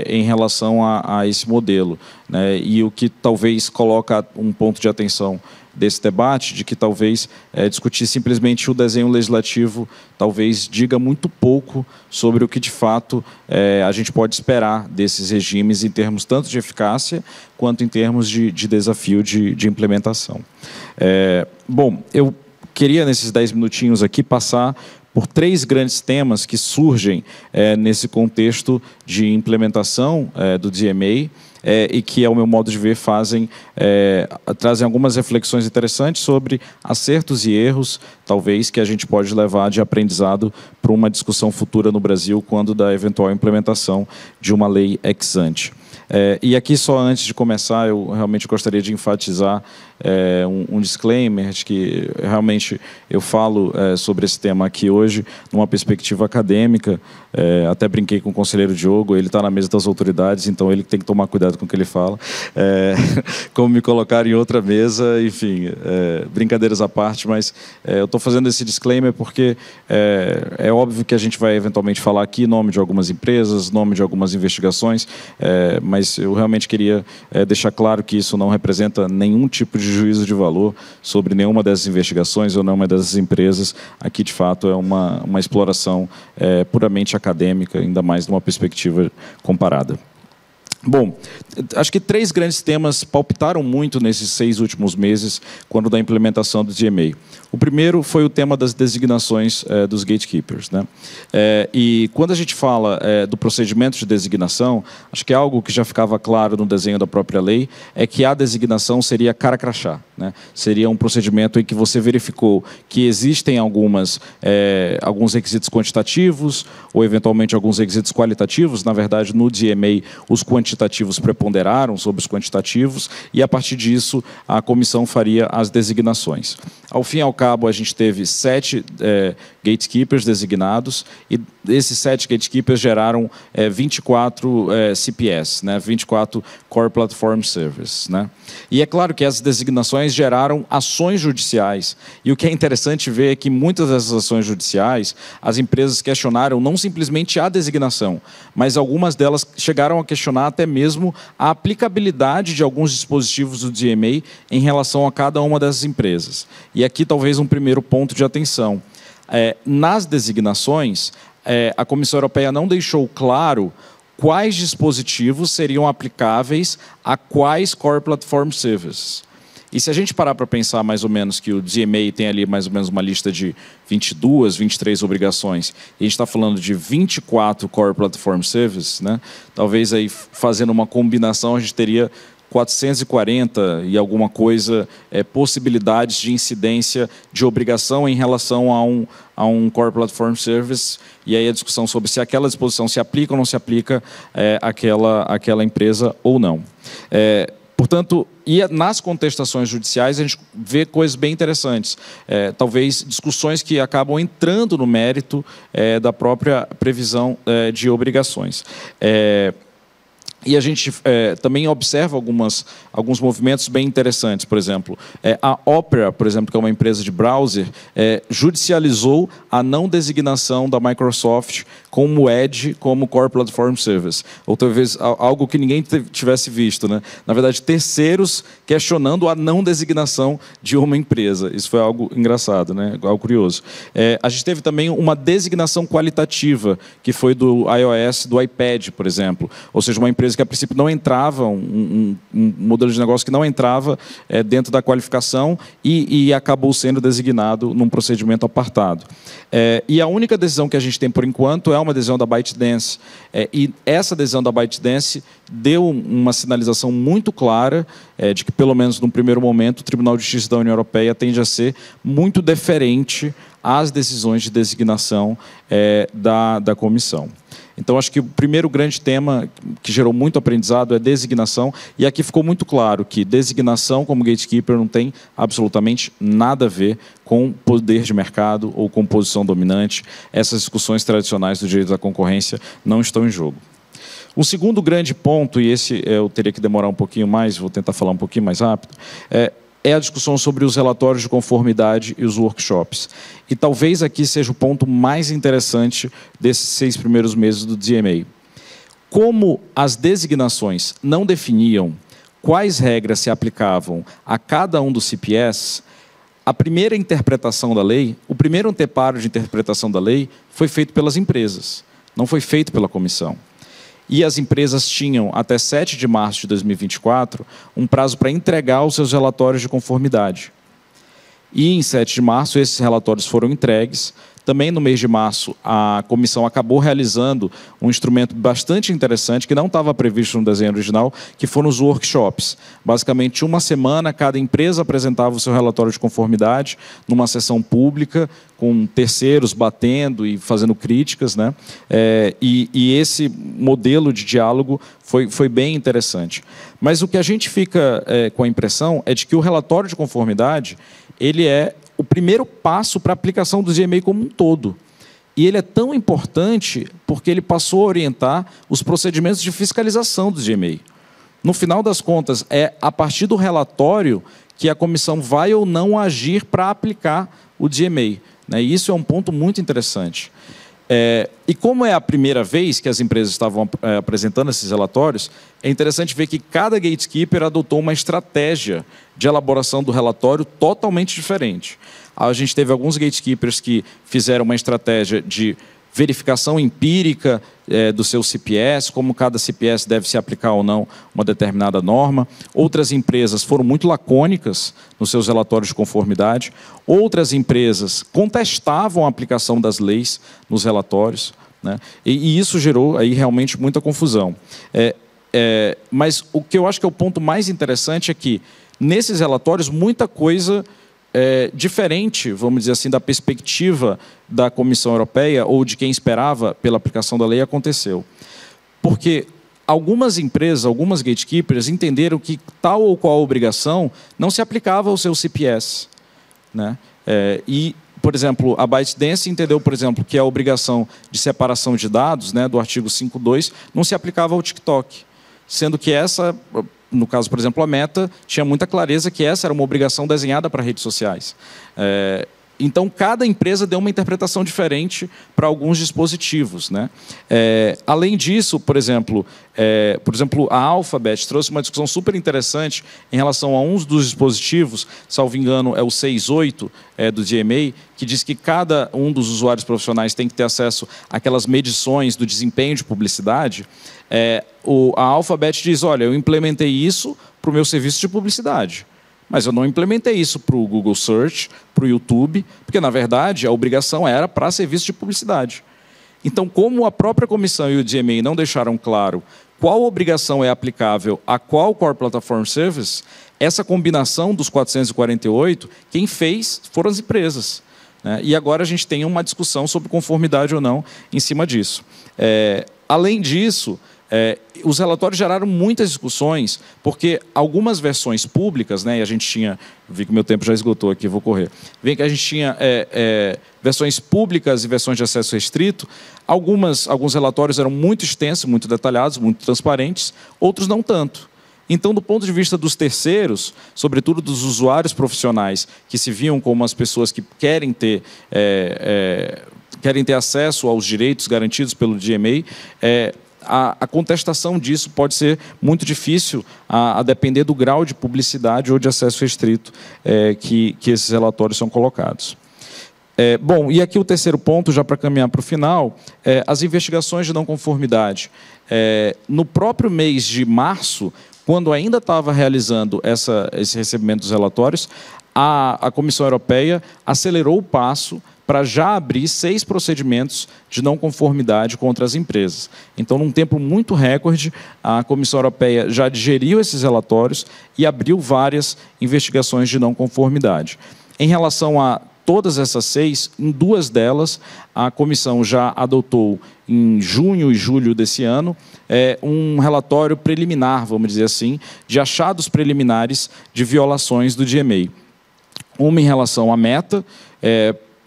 em relação a esse modelo, né? E o que talvez coloca um ponto de atenção desse debate, de que talvez discutir simplesmente o desenho legislativo talvez diga muito pouco sobre o que de fato a gente pode esperar desses regimes em termos tanto de eficácia quanto em termos de desafio de implementação. Bom, eu queria, nesses 10 minutinhos aqui, passar por 3 grandes temas que surgem nesse contexto de implementação do DMA e que, ao meu modo de ver, trazem algumas reflexões interessantes sobre acertos e erros, talvez, que a gente pode levar de aprendizado para uma discussão futura no Brasil quando da eventual implementação de uma lei ex ante. E aqui, só antes de começar, eu realmente gostaria de enfatizar um disclaimer de que realmente eu falo sobre esse tema aqui hoje numa perspectiva acadêmica. Até brinquei com o conselheiro Diogo, ele está na mesa das autoridades, então ele tem que tomar cuidado com o que ele fala. Como me colocar em outra mesa, enfim, brincadeiras à parte, mas eu estou fazendo esse disclaimer porque é óbvio que a gente vai eventualmente falar aqui nome de algumas empresas, nome de algumas investigações, mas eu realmente queria deixar claro que isso não representa nenhum tipo de juízo de valor sobre nenhuma dessas investigações ou nenhuma dessas empresas. Aqui, de fato, é uma exploração puramente acadêmica, ainda mais numa perspectiva comparada. Bom, acho que 3 grandes temas palpitaram muito nesses 6 últimos meses, quando da implementação do DMA. O primeiro foi o tema das designações dos gatekeepers, né? E quando a gente fala do procedimento de designação, acho que é algo que já ficava claro no desenho da própria lei, é que a designação seria cara crachá, né? Seria um procedimento em que você verificou que existem alguns requisitos quantitativos ou, eventualmente, alguns requisitos qualitativos. Na verdade, no DMA, os quantitativos preponderaram sobre os quantitativos e, a partir disso, a comissão faria as designações. Ao fim e ao cabo, a gente teve 7 gatekeepers designados e esses 7 gatekeepers geraram 24 CPS, né? 24 Core Platform Services, né? E é claro que essas designações geraram ações judiciais. E o que é interessante ver é que muitas dessas ações judiciais, as empresas questionaram não simplesmente a designação, mas algumas delas chegaram a questionar até mesmo a aplicabilidade de alguns dispositivos do DMA em relação a cada uma dessas empresas. E aqui talvez um primeiro ponto de atenção. Nas designações, a Comissão Europeia não deixou claro quais dispositivos seriam aplicáveis a quais Core Platform Services. E se a gente parar para pensar mais ou menos que o DMA tem ali mais ou menos uma lista de 22, 23 obrigações, e a gente está falando de 24 Core Platform Services, né? Talvez aí fazendo uma combinação a gente teria 440 e alguma coisa, possibilidades de incidência de obrigação em relação a um Core Platform Service, e aí a discussão sobre se aquela disposição se aplica ou não se aplica àquela empresa ou não. Portanto, e nas contestações judiciais a gente vê coisas bem interessantes. Talvez discussões que acabam entrando no mérito da própria previsão de obrigações. E a gente também observa alguns movimentos bem interessantes. Por exemplo, a Opera, por exemplo, que é uma empresa de browser, judicializou a não designação da Microsoft como Edge, como Core Platform Service. Ou talvez algo que ninguém tivesse visto, né? Na verdade, terceiros questionando a não designação de uma empresa. Isso foi algo engraçado, né? Algo curioso. A gente teve também uma designação qualitativa, que foi do iOS, do iPad, por exemplo. Ou seja, uma empresa que a princípio não entrava, um modelo de negócio que não entrava dentro da qualificação e acabou sendo designado num procedimento apartado. E a única decisão que a gente tem por enquanto é uma decisão da ByteDance. E essa decisão da ByteDance deu uma sinalização muito clara de que, pelo menos num primeiro momento, o Tribunal de Justiça da União Europeia tende a ser muito deferente às decisões de designação da comissão. Então, acho que o primeiro grande tema que gerou muito aprendizado é designação, e aqui ficou muito claro que designação como gatekeeper não tem absolutamente nada a ver com poder de mercado ou com posição dominante. Essas discussões tradicionais do direito da concorrência não estão em jogo. Um segundo grande ponto, e esse eu teria que demorar um pouquinho mais, vou tentar falar um pouquinho mais rápido, é a discussão sobre os relatórios de conformidade e os workshops. E talvez aqui seja o ponto mais interessante desses 6 primeiros meses do DMA. Como as designações não definiam quais regras se aplicavam a cada um dos CPS, a primeira interpretação da lei, o primeiro anteparo de interpretação da lei foi feito pelas empresas, não foi feito pela comissão. E as empresas tinham, até 7 de março de 2024, um prazo para entregar os seus relatórios de conformidade. E, em 7 de março, esses relatórios foram entregues, também no mês de março, a comissão acabou realizando um instrumento bastante interessante, que não estava previsto no desenho original, que foram os workshops. Basicamente, uma semana, cada empresa apresentava o seu relatório de conformidade numa sessão pública, com terceiros batendo e fazendo críticas, né? E esse modelo de diálogo foi bem interessante. Mas o que a gente fica com a impressão é de que o relatório de conformidade ele é o primeiro passo para a aplicação do DMA como um todo. E ele é tão importante porque ele passou a orientar os procedimentos de fiscalização do DMA. No final das contas, é a partir do relatório que a comissão vai ou não agir para aplicar o DMA. Né? E isso é um ponto muito interessante. E como é a primeira vez que as empresas estavam apresentando esses relatórios, é interessante ver que cada gatekeeper adotou uma estratégia de elaboração do relatório totalmente diferente. A gente teve alguns gatekeepers que fizeram uma estratégia de verificação empírica do seu CPS, como cada CPS deve se aplicar ou não uma determinada norma. Outras empresas foram muito lacônicas nos seus relatórios de conformidade. Outras empresas contestavam a aplicação das leis nos relatórios, né? E isso gerou aí realmente muita confusão. Mas o que eu acho que é o ponto mais interessante é que, nesses relatórios, muita coisa diferente, vamos dizer assim, da perspectiva da Comissão Europeia ou de quem esperava pela aplicação da lei aconteceu. Porque algumas empresas, algumas gatekeepers entenderam que tal ou qual obrigação não se aplicava ao seu CPS, né? Por exemplo, a ByteDance entendeu, por exemplo, que a obrigação de separação de dados, né, do artigo 5.2 não se aplicava ao TikTok, sendo que essa, no caso, por exemplo, a Meta, tinha muita clareza que essa era uma obrigação desenhada para redes sociais. Então, cada empresa deu uma interpretação diferente para alguns dispositivos, né? Além disso, por exemplo, a Alphabet trouxe uma discussão super interessante em relação a uns dos dispositivos, salvo engano, é o 6.8 do DMA, que diz que cada um dos usuários profissionais tem que ter acesso àquelas medições do desempenho de publicidade. A Alphabet diz, olha, eu implementei isso para o meu serviço de publicidade, mas eu não implementei isso para o Google Search, para o YouTube, porque, na verdade, a obrigação era para serviço de publicidade. Então, como a própria comissão e o DMA não deixaram claro qual obrigação é aplicável a qual Core Platform Service, essa combinação dos 448, quem fez foram as empresas, né? E agora a gente tem uma discussão sobre conformidade ou não em cima disso. Além disso, os relatórios geraram muitas discussões, porque algumas versões públicas, né, e a gente tinha, vi que meu tempo já esgotou aqui, vou correr, vem que a gente tinha versões públicas e versões de acesso restrito. Alguns relatórios eram muito extensos, muito detalhados, muito transparentes, outros não tanto. Então, do ponto de vista dos terceiros, sobretudo dos usuários profissionais, que se viam como as pessoas que querem ter acesso aos direitos garantidos pelo DMA, a contestação disso pode ser muito difícil a depender do grau de publicidade ou de acesso restrito que esses relatórios são colocados. Bom, e aqui o terceiro ponto, já para caminhar para o final, as investigações de não conformidade. No próprio mês de março, quando ainda estava realizando esse recebimento dos relatórios, a Comissão Europeia acelerou o passo para já abrir 6 procedimentos de não conformidade contra as empresas. Então, num tempo muito recorde, a Comissão Europeia já digeriu esses relatórios e abriu várias investigações de não conformidade. Em relação a todas essas 6, em 2 delas, a comissão já adotou, em junho e julho desse ano, um relatório preliminar, vamos dizer assim, de achados preliminares de violações do DMA. Uma em relação à Meta,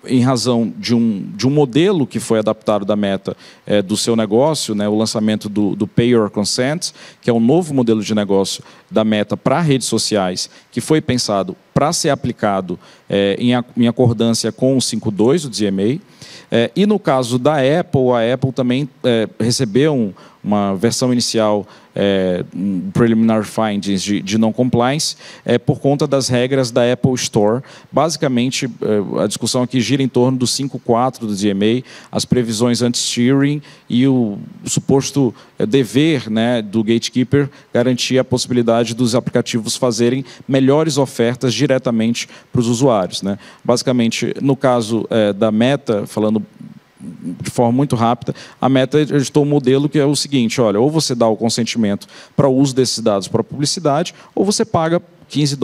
em razão de um modelo que foi adaptado da Meta do seu negócio, né, o lançamento do Pay Your Consent, que é um novo modelo de negócio da Meta para redes sociais, que foi pensado para ser aplicado em acordância com o 5.2, o DMA. E no caso da Apple, a Apple também recebeu uma versão inicial, um preliminary findings de non-compliance, por conta das regras da Apple Store. Basicamente, a discussão aqui gira em torno do 5.4 do DMA, as previsões anti-steering e o suposto dever, né, do gatekeeper garantir a possibilidade dos aplicativos fazerem melhores ofertas diretamente para os usuários, né? Basicamente, no caso da Meta, falando de forma muito rápida, a Meta editou um modelo que é o seguinte: olha, ou você dá o consentimento para o uso desses dados para publicidade, ou você paga 15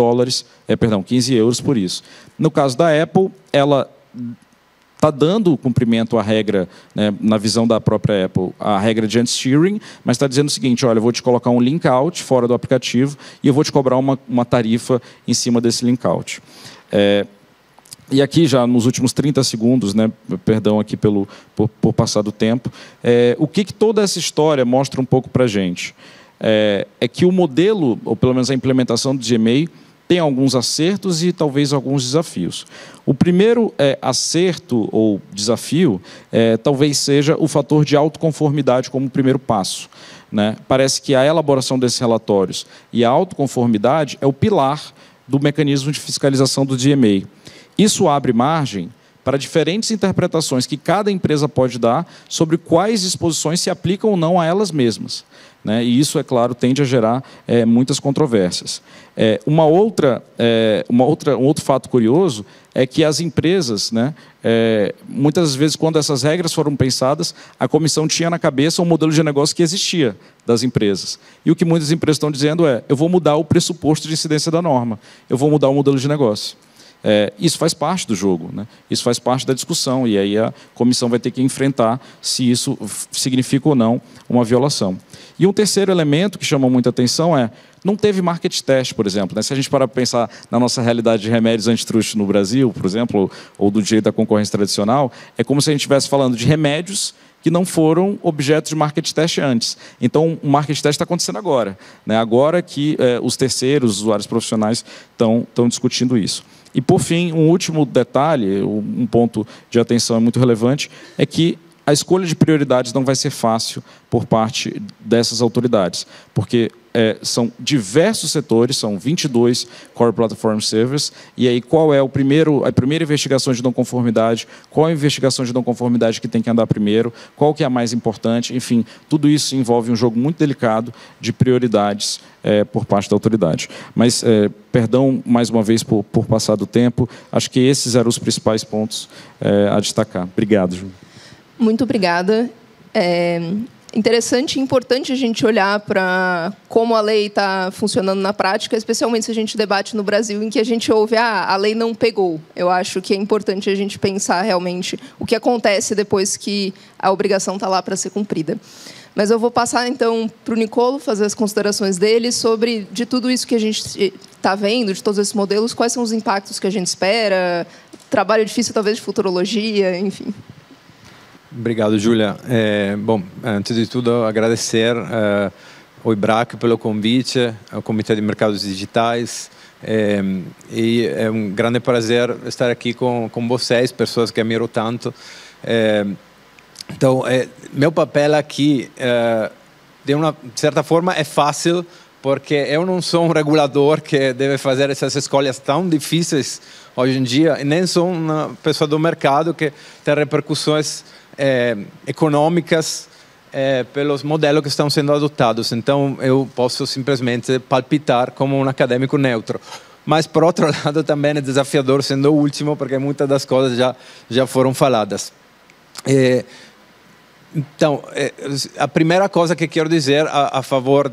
euros por isso. No caso da Apple, ela está dando cumprimento à regra, né, na visão da própria Apple, a regra de anti-steering, mas está dizendo o seguinte: olha, eu vou te colocar um link out fora do aplicativo e eu vou te cobrar uma tarifa em cima desse link out. E aqui, já nos últimos 30 segundos, né, perdão aqui por passar do tempo, o que toda essa história mostra um pouco para a gente? É que o modelo, ou pelo menos a implementação do DMA, tem alguns acertos e talvez alguns desafios. O primeiro acerto ou desafio talvez seja o fator de autoconformidade como primeiro passo, né? Parece que a elaboração desses relatórios e a autoconformidade é o pilar do mecanismo de fiscalização do DMA. Isso abre margem para diferentes interpretações que cada empresa pode dar sobre quais disposições se aplicam ou não a elas mesmas, né? E isso, é claro, tende a gerar muitas controvérsias. Um outro fato curioso é que as empresas, né, muitas vezes, quando essas regras foram pensadas, a comissão tinha na cabeça um modelo de negócio que existia das empresas. E o que muitas empresas estão dizendo é: eu vou mudar o pressuposto de incidência da norma, eu vou mudar o modelo de negócio. Isso faz parte do jogo, né? Isso faz parte da discussão, e aí a comissão vai ter que enfrentar se isso significa ou não uma violação. E um terceiro elemento que chama muita atenção não teve market test, por exemplo, né? Se a gente parar para pensar na nossa realidade de remédios antitruste no Brasil, por exemplo, ou do direito da concorrência tradicional, é como se a gente estivesse falando de remédios que não foram objeto de market test antes. Então, o market test está acontecendo agora, né? Agora que os terceiros, os usuários profissionais, estão discutindo isso. E, por fim, um último detalhe, um ponto de atenção muito relevante, é que a escolha de prioridades não vai ser fácil por parte dessas autoridades, porque são diversos setores, são 22 Core Platform Servers, e aí qual é a primeira investigação de não conformidade, qual a investigação de não conformidade que tem que andar primeiro, qual que é a mais importante, enfim, tudo isso envolve um jogo muito delicado de prioridades por parte da autoridade. Mas, perdão mais uma vez por passar do tempo, acho que esses eram os principais pontos a destacar. Obrigado, Ju. Muito obrigada. Interessante e importante a gente olhar para como a lei está funcionando na prática, especialmente se a gente debate no Brasil, em que a gente ouve a lei não pegou. Eu acho que é importante a gente pensar realmente o que acontece depois que a obrigação está lá para ser cumprida. Mas eu vou passar, então, para o Nicolo fazer as considerações dele sobre, de tudo isso que a gente está vendo, de todos esses modelos, quais são os impactos que a gente espera, trabalho difícil, talvez, de futurologia, enfim. Obrigado, Júlia. Bom, antes de tudo, agradecer ao IBRAC pelo convite, ao Comitê de Mercados Digitais. E é um grande prazer estar aqui com vocês, pessoas que admiro tanto. Então, meu papel aqui, de uma certa forma, é fácil, porque eu não sou um regulador que deve fazer essas escolhas tão difíceis hoje em dia, e nem sou uma pessoa do mercado que tem repercussões econômicas pelos modelos que estão sendo adotados. Então, eu posso simplesmente palpitar como um acadêmico neutro. Mas, por outro lado, também é desafiador sendo o último, porque muitas das coisas já foram faladas. Então, a primeira coisa que quero dizer a favor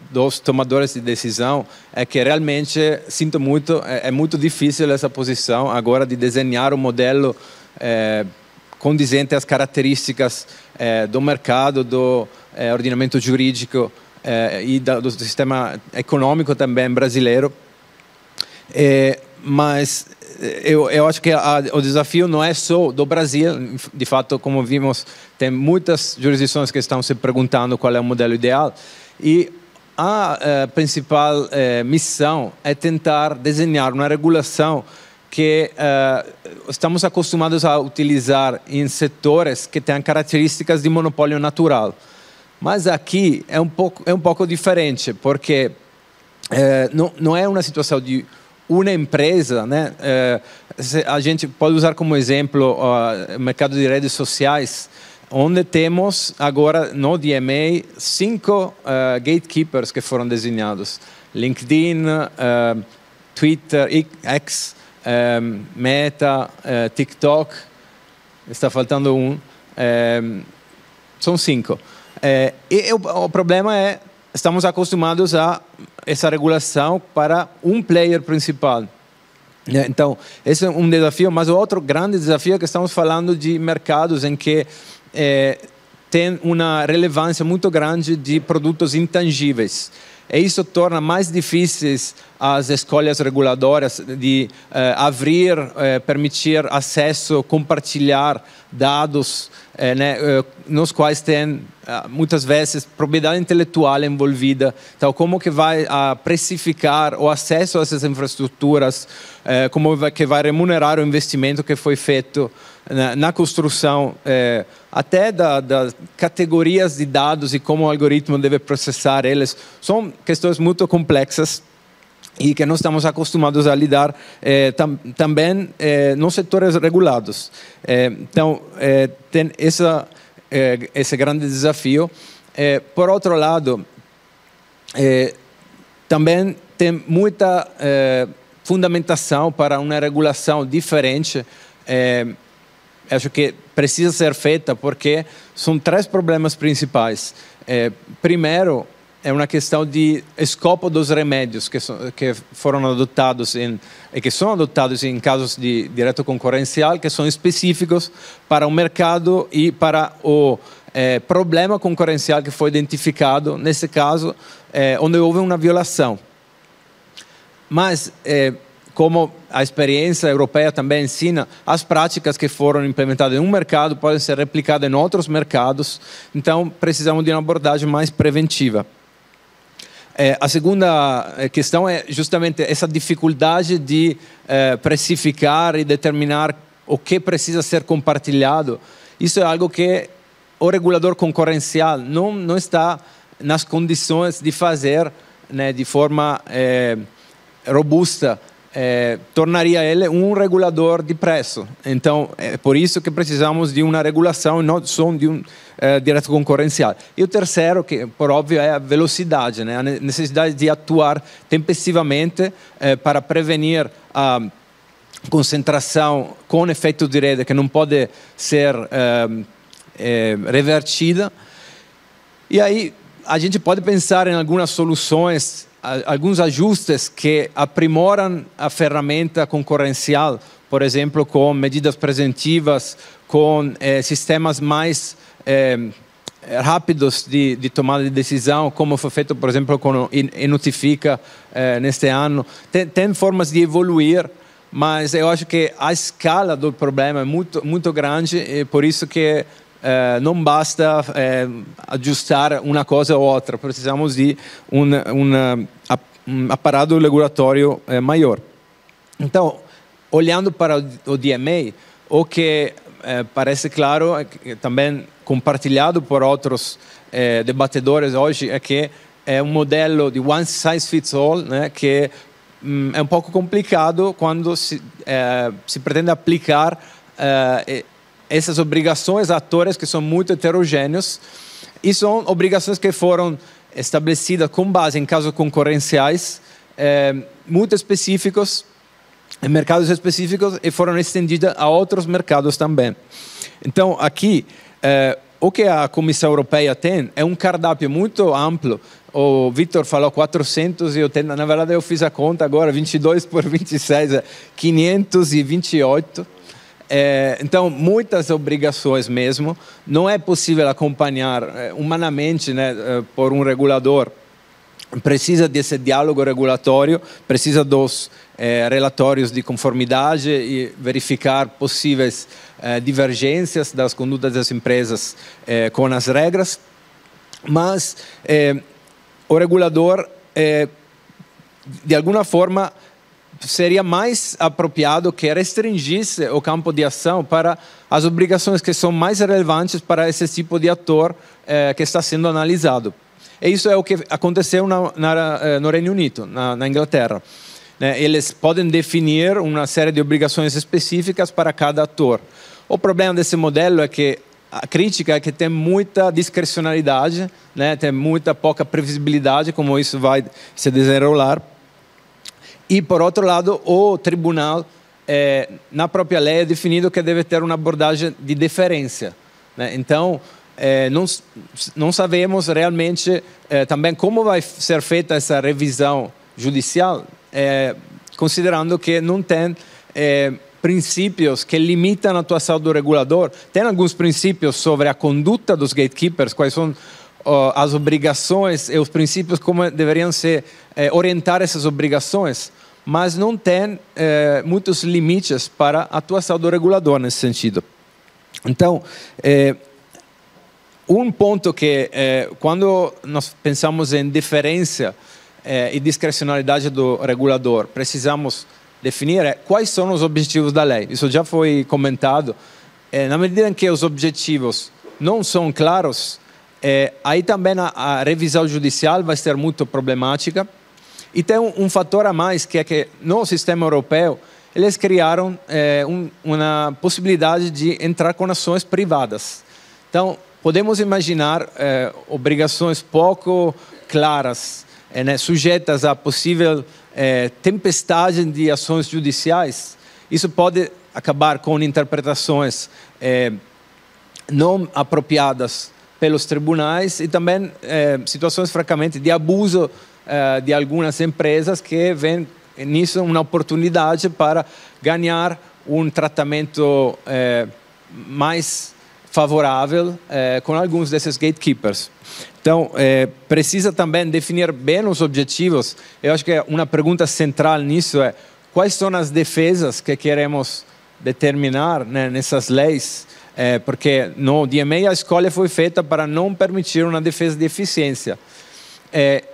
dos tomadores de decisão é que realmente, sinto muito, é muito difícil essa posição agora de desenhar um modelo condizente às características do mercado, do ordenamento jurídico e do sistema econômico também brasileiro. Mas eu acho que o desafio não é só do Brasil. De fato, como vimos, tem muitas jurisdições que estão se perguntando qual é o modelo ideal. E a principal missão é tentar desenhar uma regulação que estamos acostumados a utilizar em setores que têm características de monopólio natural. Mas aqui é um pouco diferente, porque não é uma situação de uma empresa, né? A gente pode usar como exemplo o mercado de redes sociais, onde temos agora no DMA 5 gatekeepers que foram desenhados. LinkedIn, Twitter, X, Meta, TikTok, está faltando um, são 5. E o problema é, estamos acostumados a essa regulação para um player principal. Então, esse é um desafio, mas o outro grande desafio é que estamos falando de mercados em que tem uma relevância muito grande de produtos intangíveis. E isso torna mais difíceis as escolhas reguladoras de abrir, permitir acesso, compartilhar dados, nos quais tem muitas vezes propriedade intelectual envolvida. Então, como que vai precificar o acesso a essas infraestruturas, como que vai remunerar o investimento que foi feito na construção, até das categorias de dados e como o algoritmo deve processar eles. São questões muito complexas e que nós estamos acostumados a lidar também nos setores regulados. Então, tem esse grande desafio. Por outro lado, também tem muita fundamentação para uma regulação diferente. Acho que precisa ser feita porque são 3 problemas principais. Primeiro, é uma questão de escopo dos remédios que foram adotados e que são adotados em casos de direito concorrencial, que são específicos para o mercado e para o problema concorrencial que foi identificado, nesse caso, onde houve uma violação. Mas, como a experiência europeia também ensina, as práticas que foram implementadas em um mercado podem ser replicadas em outros mercados, então precisamos de uma abordagem mais preventiva. A segunda questão é justamente essa dificuldade de precificar e determinar o que precisa ser compartilhado. Isso é algo que o regulador concorrencial não está nas condições de fazer, né, de forma robusta. Tornaria ele um regulador de preço. Então, é por isso que precisamos de uma regulação e não só de um direito concorrencial. E o terceiro, que por óbvio é a velocidade, né? A necessidade de atuar tempestivamente para prevenir a concentração com efeito de rede que não pode ser revertida. E aí a gente pode pensar em algumas soluções, alguns ajustes que aprimoram a ferramenta concorrencial, por exemplo, com medidas preventivas, com sistemas mais rápidos de tomada de decisão, como foi feito, por exemplo, com o E-Notifica neste ano. Tem formas de evoluir, mas eu acho que a escala do problema é muito grande, e por isso que não basta ajustar uma coisa ou outra, precisamos de um aparato regulatório maior. Então, olhando para o DMA, o que parece claro, também compartilhado por outros debatedores hoje, é que é um modelo de one size fits all, né, que é um pouco complicado quando se pretende aplicar essas obrigações a atores que são muito heterogêneos, e são obrigações que foram estabelecidas com base em casos concorrenciais muito específicos, em mercados específicos, e foram estendidas a outros mercados também. Então, aqui, o que a Comissão Europeia tem é um cardápio muito amplo. O Vitor falou 480, na verdade eu fiz a conta agora, 22 por 26, 528. Então, muitas obrigações mesmo. Não é possível acompanhar humanamente, né, por um regulador. Precisa desse diálogo regulatório, precisa dos relatórios de conformidade e verificar possíveis divergências das condutas das empresas com as regras. Mas o regulador, de alguma forma, seria mais apropriado que restringisse o campo de ação para as obrigações que são mais relevantes para esse tipo de ator que está sendo analisado. E isso é o que aconteceu no Reino Unido, na Inglaterra. Eles podem definir uma série de obrigações específicas para cada ator. O problema desse modelo é que a crítica é que tem muita discricionalidade, né? Tem muita pouca previsibilidade como isso vai se desenrolar. E, por outro lado, o tribunal, na própria lei, é definido que deve ter uma abordagem de deferência, né? Então, não sabemos realmente também como vai ser feita essa revisão judicial, considerando que não tem princípios que limitam a atuação do regulador. Tem alguns princípios sobre a conduta dos gatekeepers, quais são as obrigações e os princípios como deveriam ser orientar essas obrigações, mas não tem muitos limites para a atuação do regulador nesse sentido. Então, um ponto que, quando nós pensamos em deferência e discrecionalidade do regulador, precisamos definir quais são os objetivos da lei. Isso já foi comentado. Na medida em que os objetivos não são claros, aí também a revisão judicial vai ser muito problemática. E tem um fator a mais, que é que no sistema europeu, eles criaram uma possibilidade de entrar com ações privadas. Então, podemos imaginar obrigações pouco claras, né, sujeitas a possível tempestade de ações judiciais. Isso pode acabar com interpretações não apropriadas pelos tribunais e também situações, francamente, de abuso de algumas empresas que veem nisso uma oportunidade para ganhar um tratamento mais favorável com alguns desses gatekeepers. Então, precisa também definir bem os objetivos. Eu acho que uma pergunta central nisso é quais são as defesas que queremos determinar, né, nessas leis, porque no DMA a escolha foi feita para não permitir uma defesa de eficiência.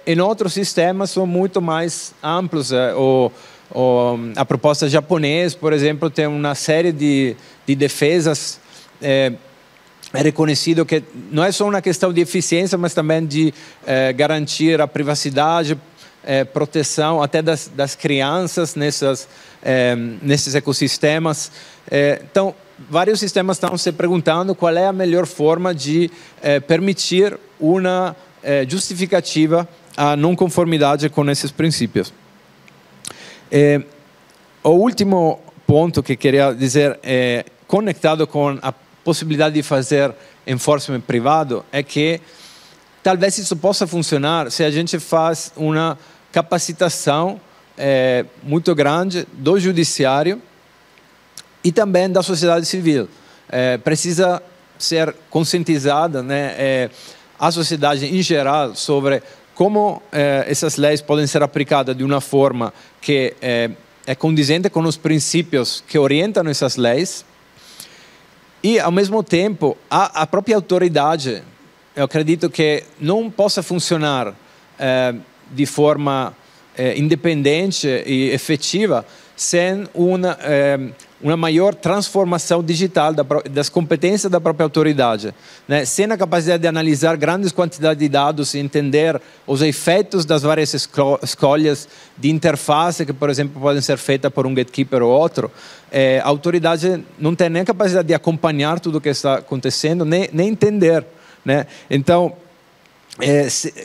Em outros sistemas são muito mais amplos. A proposta japonesa, por exemplo, tem uma série de defesas. É reconhecido que não é só uma questão de eficiência, mas também de garantir a privacidade, proteção até das crianças nesses ecossistemas. Então, vários sistemas estão se perguntando qual é a melhor forma de permitir uma justificativa à não conformidade com esses princípios. O último ponto que queria dizer, conectado com a possibilidade de fazer enforcement privado, é que talvez isso possa funcionar se a gente faz uma capacitação muito grande do judiciário e também da sociedade civil. Precisa ser conscientizada, né, a sociedade em geral sobre como essas leis podem ser aplicadas de uma forma que é condizente com os princípios que orientam essas leis. E, ao mesmo tempo, a própria autoridade, eu acredito que não possa funcionar de forma independente e efetiva sem uma maior transformação digital das competências da própria autoridade, né? Sem a capacidade de analisar grandes quantidades de dados e entender os efeitos das várias escolhas de interface que, por exemplo, podem ser feitas por um gatekeeper ou outro, a autoridade não tem nem a capacidade de acompanhar tudo o que está acontecendo, nem entender, né? Então,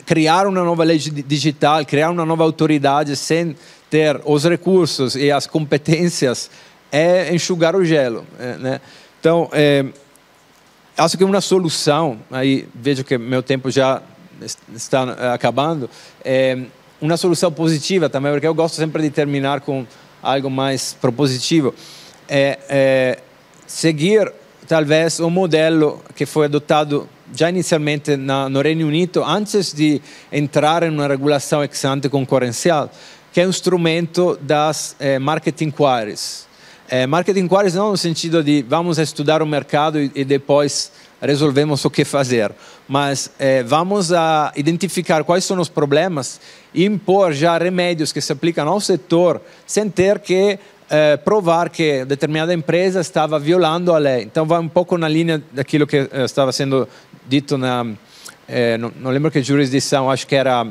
criar uma nova lei digital, criar uma nova autoridade sem ter os recursos e as competências é enxugar o gelo, né? Então, acho que uma solução, aí vejo que meu tempo já está acabando, uma solução positiva também, porque eu gosto sempre de terminar com algo mais propositivo, seguir talvez o modelo que foi adotado já inicialmente no Reino Unido, antes de entrar em uma regulação ex ante concorrencial, que é um instrumento das market inquiries. Market inquiries não no sentido de vamos estudar o mercado e depois resolvemos o que fazer, mas vamos a identificar quais são os problemas e impor já remédios que se aplicam ao setor sem ter que provar que determinada empresa estava violando a lei. Então vai um pouco na linha daquilo que estava sendo dito não lembro que jurisdição, acho que era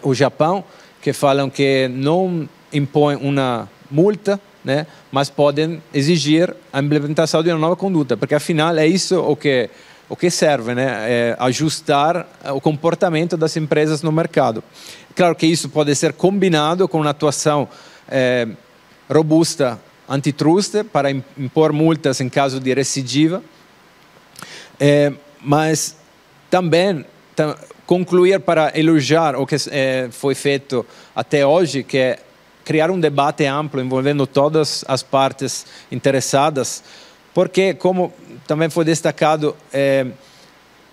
o Japão, que falam que não impõem uma multa, né, mas podem exigir a implementação de uma nova conduta, porque afinal é isso o o que serve, né? É ajustar o comportamento das empresas no mercado. Claro que isso pode ser combinado com uma atuação robusta antitrust para impor multas em caso de recidiva, mas também concluir para elogiar o que foi feito até hoje, que é criar um debate amplo envolvendo todas as partes interessadas, porque, como também foi destacado,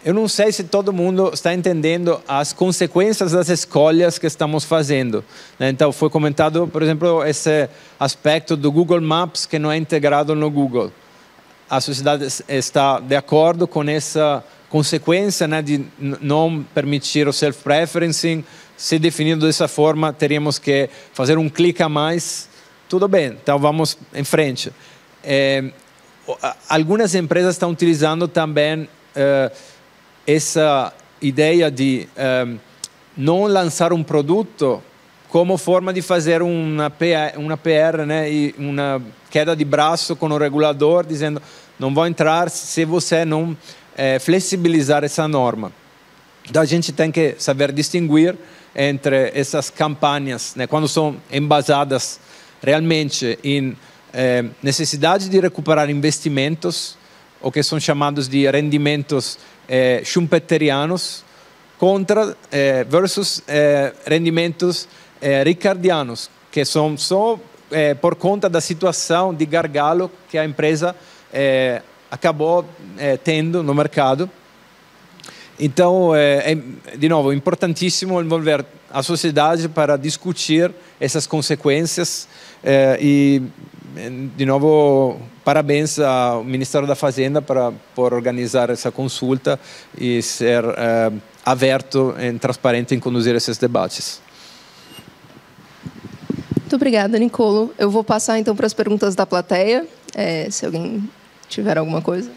eu não sei se todo mundo está entendendo as consequências das escolhas que estamos fazendo, né? Então, foi comentado, por exemplo, esse aspecto do Google Maps que não é integrado no Google. A sociedade está de acordo com essa consequência, né, de não permitir o self-preferencing. Se definido dessa forma, teríamos que fazer um clique a mais. Tudo bem, então vamos em frente. Algumas empresas estão utilizando também essa ideia de não lançar um produto como forma de fazer uma PR, né, e uma queda de braço com o regulador, dizendo não vou entrar se você não flexibilizar essa norma. Então a gente tem que saber distinguir entre essas campanhas, né, quando são embasadas realmente em necessidade de recuperar investimentos, o que são chamados de rendimentos schumpeterianos, versus rendimentos ricardianos, que são só por conta da situação de gargalo que a empresa acabou tendo no mercado. Então, de novo, importantíssimo envolver a sociedade para discutir essas consequências e, de novo, parabéns ao Ministério da Fazenda por organizar essa consulta e ser aberto e transparente em conduzir esses debates. Muito obrigada, Nicolo. Eu vou passar, então, para as perguntas da plateia, se alguém tiver alguma coisa.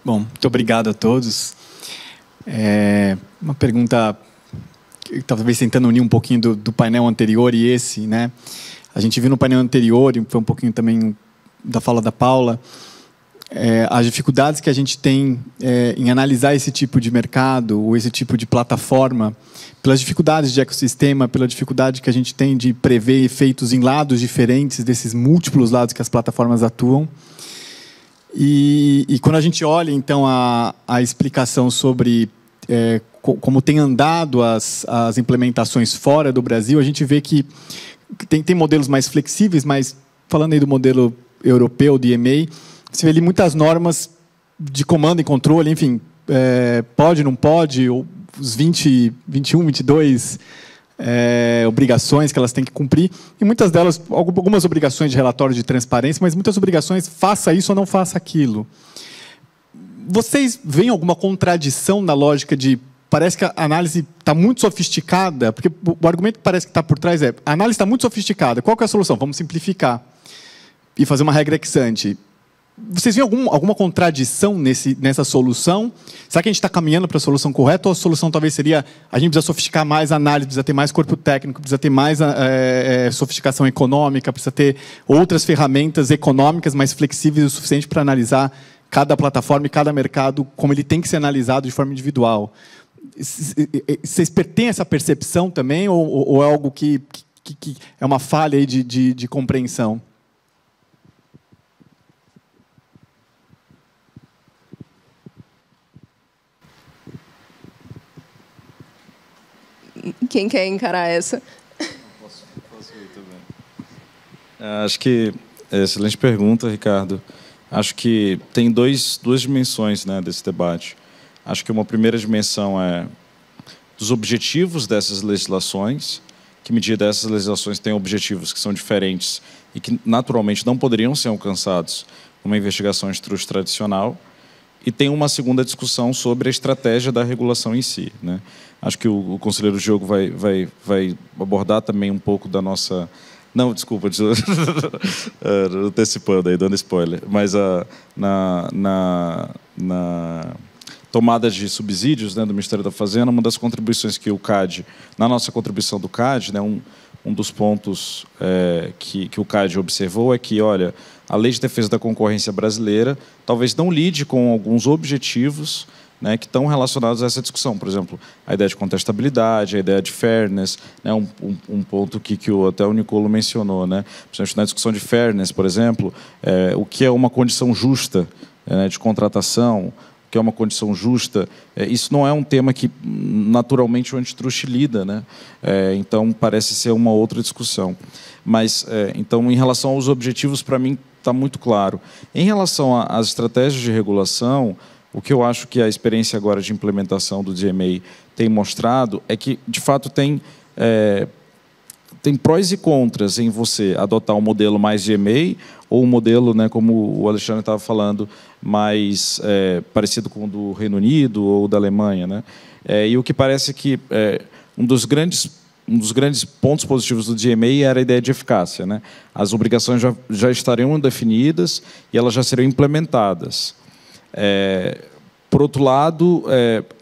Bom, muito obrigado a todos. Uma pergunta, talvez tentando unir um pouquinho do painel anterior e esse, né? A gente viu no painel anterior, e foi um pouquinho também da fala da Paula, as dificuldades que a gente tem em analisar esse tipo de mercado ou esse tipo de plataforma, pelas dificuldades de ecossistema, pela dificuldade que a gente tem de prever efeitos em lados diferentes desses múltiplos lados que as plataformas atuam. E quando a gente olha, então, a explicação sobre como tem andado as implementações fora do Brasil, a gente vê que tem modelos mais flexíveis, mas falando aí do modelo europeu, de EMEI, você vê ali muitas normas de comando e controle, enfim, pode, não pode, ou os 20, 21, 22 obrigações que elas têm que cumprir, e muitas delas, algumas obrigações de relatório de transparência, mas muitas obrigações, faça isso ou não faça aquilo. Vocês veem alguma contradição na lógica de, parece que a análise está muito sofisticada, porque o argumento que parece que está por trás a análise está muito sofisticada, qual que é a solução? Vamos simplificar e fazer uma regra ex ante. Vocês veem alguma contradição nessa solução? Será que a gente está caminhando para a solução correta, ou a solução talvez seria a gente precisa sofisticar mais a análise, precisa ter mais corpo técnico, precisa ter mais sofisticação econômica, precisa ter outras ferramentas econômicas mais flexíveis o suficiente para analisar cada plataforma e cada mercado como ele tem que ser analisado de forma individual? Vocês têm essa percepção também, ou é algo que é uma falha aí de compreensão? Quem quer encarar essa? Posso ir também. Acho que excelente pergunta, Ricardo. Acho que tem duas dimensões, né, desse debate. Acho que uma primeira dimensão é dos objetivos dessas legislações, que medida essas legislações têm objetivos que são diferentes e que naturalmente não poderiam ser alcançados numa investigação antitrust tradicional. E tem uma segunda discussão sobre a estratégia da regulação em si, né? Acho que o conselheiro Diogo vai abordar também um pouco da nossa... Não, desculpa, antecipando aí, dando spoiler. Mas tomada de subsídios, né, do Ministério da Fazenda, uma das contribuições que o CAD, na nossa contribuição do CAD, né, um dos pontos que o CAD observou é que, olha, a Lei de Defesa da Concorrência brasileira talvez não lide com alguns objetivos, né, que estão relacionados a essa discussão. Por exemplo, a ideia de contestabilidade, a ideia de fairness, né, um ponto que até o Nicolo mencionou. Né, principalmente na discussão de fairness, por exemplo, o que é uma condição justa, né, de contratação, o que é uma condição justa, isso não é um tema que naturalmente o antitruste lida. Né, então, parece ser uma outra discussão. Mas, então, em relação aos objetivos, para mim, está muito claro. Em relação às estratégias de regulação, o que eu acho que a experiência agora de implementação do DMA tem mostrado é que, de fato, tem prós e contras em você adotar um modelo mais DMA ou um modelo, né, como o Alexandre estava falando, mais parecido com o do Reino Unido ou da Alemanha. Né? E o que parece que um dos grandes pontos positivos do DMA era a ideia de eficácia. Né? As obrigações já estariam definidas e elas já seriam implementadas. Por outro lado,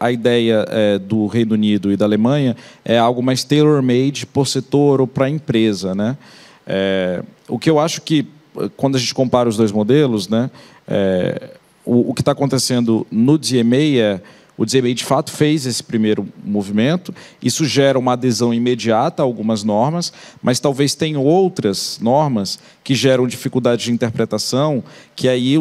a ideia do Reino Unido e da Alemanha é algo mais tailor-made por setor ou para a empresa. Né? O que eu acho que, quando a gente compara os dois modelos, né, o que está acontecendo no DMA o DMA, de fato, fez esse primeiro movimento. Isso gera uma adesão imediata a algumas normas, mas talvez tenham outras normas que geram dificuldade de interpretação, que aí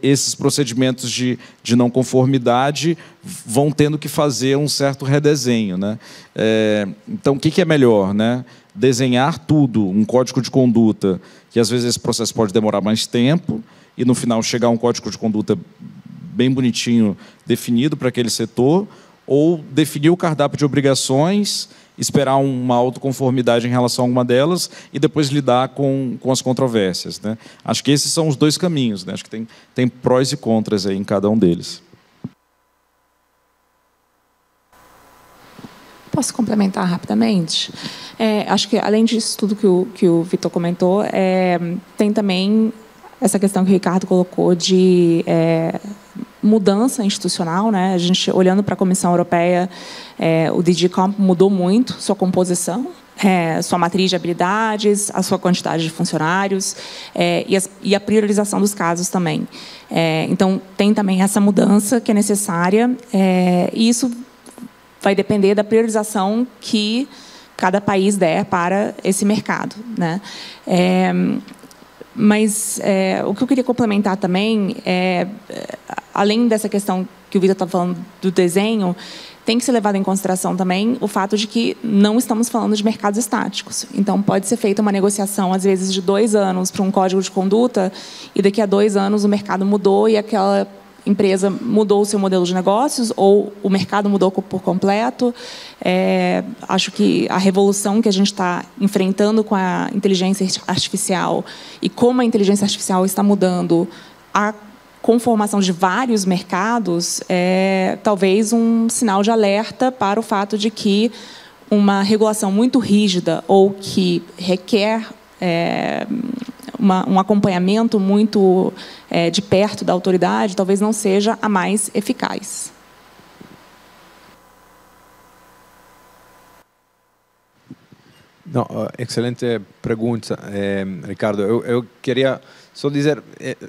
esses procedimentos de não conformidade vão tendo que fazer um certo redesenho. Né? Então, o que é melhor? Né? Desenhar tudo, um código de conduta, que às vezes esse processo pode demorar mais tempo, e no final chegar a um código de conduta bem bonitinho, definido para aquele setor, ou definir o cardápio de obrigações, esperar uma autoconformidade em relação a alguma delas e depois lidar com as controvérsias. Né? Acho que esses são os dois caminhos. Né? Acho que tem prós e contras aí em cada um deles. Posso complementar rapidamente? Acho que, além disso tudo que o Vitor comentou, tem também essa questão que o Ricardo colocou de mudança institucional. Né? A gente, olhando para a Comissão Europeia, o DG Comp mudou muito sua composição, sua matriz de habilidades, a sua quantidade de funcionários e a priorização dos casos também. Então, tem também essa mudança que é necessária, e isso vai depender da priorização que cada país der para esse mercado. Né? Mas o que eu queria complementar também além dessa questão que o Vitor está falando do desenho, tem que ser levado em consideração também o fato de que não estamos falando de mercados estáticos. Então, pode ser feita uma negociação, às vezes, de 2 anos para um código de conduta, e daqui a 2 anos o mercado mudou e aquela empresa mudou o seu modelo de negócios, ou o mercado mudou por completo. Acho que a revolução que a gente está enfrentando com a inteligência artificial e como a inteligência artificial está mudando a conformação de vários mercados é talvez um sinal de alerta para o fato de que uma regulação muito rígida ou que requer um acompanhamento muito de perto da autoridade talvez não seja a mais eficaz. Não, excelente pergunta, Ricardo. Eu queria só dizer,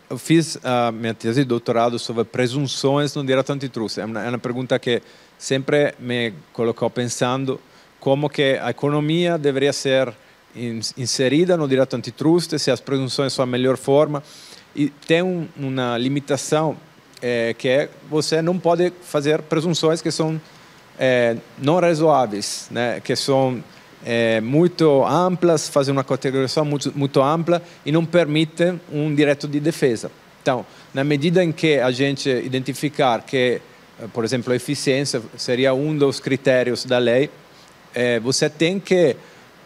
eu fiz a minha tese de doutorado sobre presunções no direito antitruste. É uma pergunta que sempre me colocou pensando como que a economia deveria ser inserida no direito antitruste, se as presunções são a melhor forma. E tem uma limitação, que é você não pode fazer presunções que são não razoáveis, né? Que são muito amplas, fazer uma categorização muito ampla e não permite um direito de defesa. Então, na medida em que a gente identificar que, por exemplo, a eficiência seria um dos critérios da lei, você tem que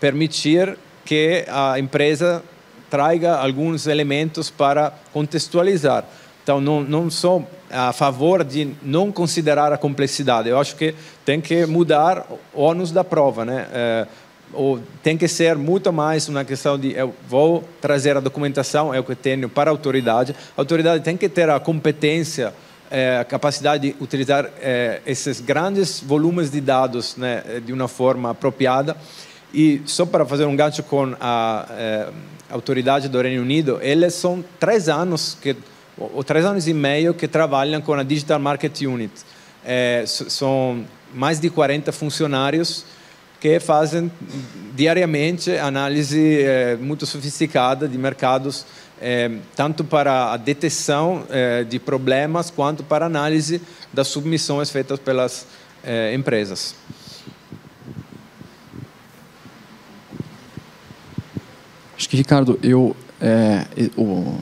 permitir que a empresa traga alguns elementos para contextualizar. Então, não sou a favor de não considerar a complexidade. Eu acho que tem que mudar o ônus da prova, né? Ou tem que ser muito mais uma questão de eu vou trazer a documentação, é o que tenho para a autoridade tem que ter a competência a capacidade de utilizar esses grandes volumes de dados, né, de uma forma apropriada. E só para fazer um gancho com a autoridade do Reino Unido, eles são 3 anos ou 3 anos e meio que trabalham com a Digital Market Unit. São mais de 40 funcionários que fazem diariamente análise muito sofisticada de mercados, tanto para a detecção de problemas quanto para a análise das submissões feitas pelas empresas. Acho que, Ricardo,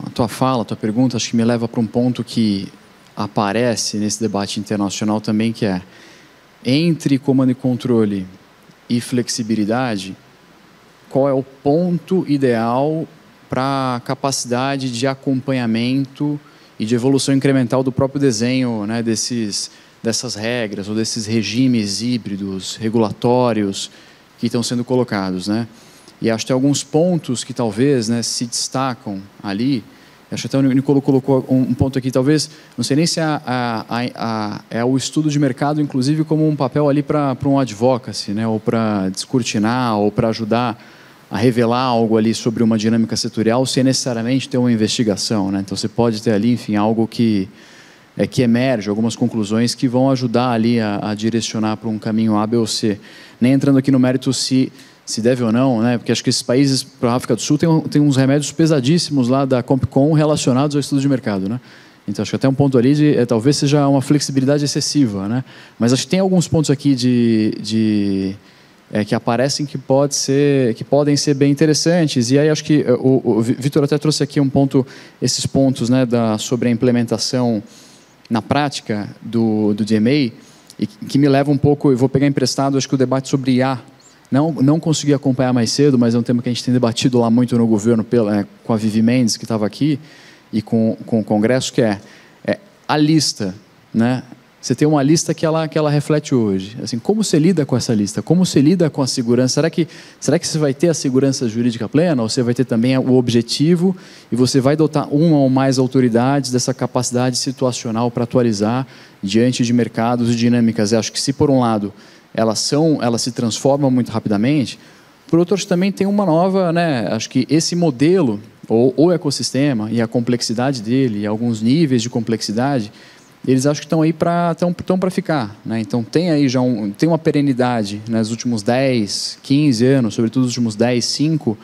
a tua fala, a tua pergunta, acho que me leva para um ponto que aparece nesse debate internacional também, que é entre comando e controle e flexibilidade, qual é o ponto ideal para a capacidade de acompanhamento e de evolução incremental do próprio desenho, né, dessas regras ou desses regimes híbridos, regulatórios que estão sendo colocados, né? E acho que tem alguns pontos que talvez, né, se destacam ali. Acho que até o Nicolo colocou um ponto aqui, talvez, não sei nem se é o estudo de mercado, inclusive, como um papel ali para um advocacy, né, ou para descortinar, ou para ajudar a revelar algo ali sobre uma dinâmica setorial, sem necessariamente ter uma investigação, né? Então, você pode ter ali, enfim, algo que emerge, algumas conclusões que vão ajudar ali a direcionar para um caminho A, B ou C. Nem entrando aqui no mérito se deve ou não, né? Porque acho que esses países, para a África do Sul, tem uns remédios pesadíssimos lá da Compcom relacionados ao estudo de mercado, né? Então, acho que até um ponto ali talvez seja uma flexibilidade excessiva, né? Mas acho que tem alguns pontos aqui que aparecem que podem ser bem interessantes. E aí acho que o Vitor até trouxe aqui esses pontos, né, sobre a implementação na prática do DMA, e que me leva um pouco, eu vou pegar emprestado, acho que o debate sobre IA. Não consegui acompanhar mais cedo, mas é um tema que a gente tem debatido lá muito no governo com a Vivi Mendes, que estava aqui, e com o Congresso, que é a lista, né? Você tem uma lista que ela reflete hoje. Assim, como você lida com essa lista? Como você lida com a segurança? Será que você vai ter a segurança jurídica plena? Ou você vai ter também o objetivo e você vai dotar uma ou mais autoridades dessa capacidade situacional para atualizar diante de mercados e dinâmicas? Eu acho que se, por um lado, elas se transformam muito rapidamente, por outro, acho que também tem uma nova, né? Acho que esse modelo, ou o ecossistema, e a complexidade dele, e alguns níveis de complexidade, eles acho que estão aí para ficar, né? Então, tem aí já tem uma perenidade, né, nos últimos 10, 15 anos, sobretudo nos últimos 10, 5,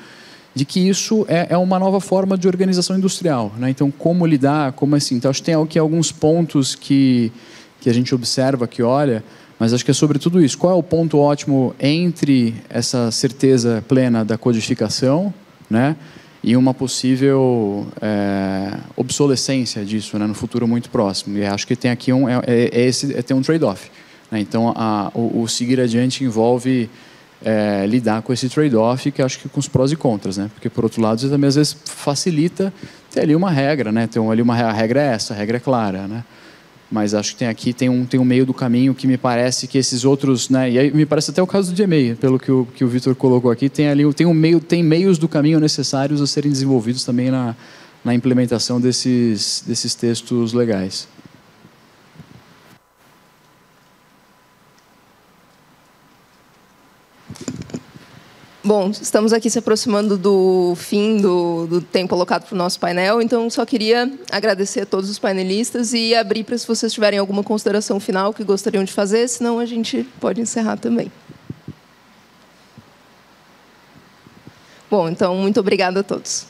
de que isso é uma nova forma de organização industrial, né? Então, como lidar, como assim? Então, acho que tem aqui alguns pontos que a gente observa, que olha, mas acho que é sobre tudo isso. Qual é o ponto ótimo entre essa certeza plena da codificação, né, e uma possível obsolescência disso, né, no futuro muito próximo? E acho que tem aqui tem um trade-off, né? Então, o seguir adiante envolve lidar com esse trade-off, que acho que com os prós e contras, né? Porque, por outro lado, você também às vezes facilita ter ali uma regra, né? A regra é essa, a regra é clara, né? Mas acho que tem um meio do caminho que me parece que esses outros, né? E aí me parece até o caso do DMA, pelo que o Vitor colocou aqui, tem meios do caminho necessários a serem desenvolvidos também na implementação desses textos legais. Bom, estamos aqui se aproximando do fim do tempo alocado para o nosso painel, então só queria agradecer a todos os painelistas e abrir para se vocês tiverem alguma consideração final que gostariam de fazer, senão a gente pode encerrar também. Bom, então, muito obrigada a todos.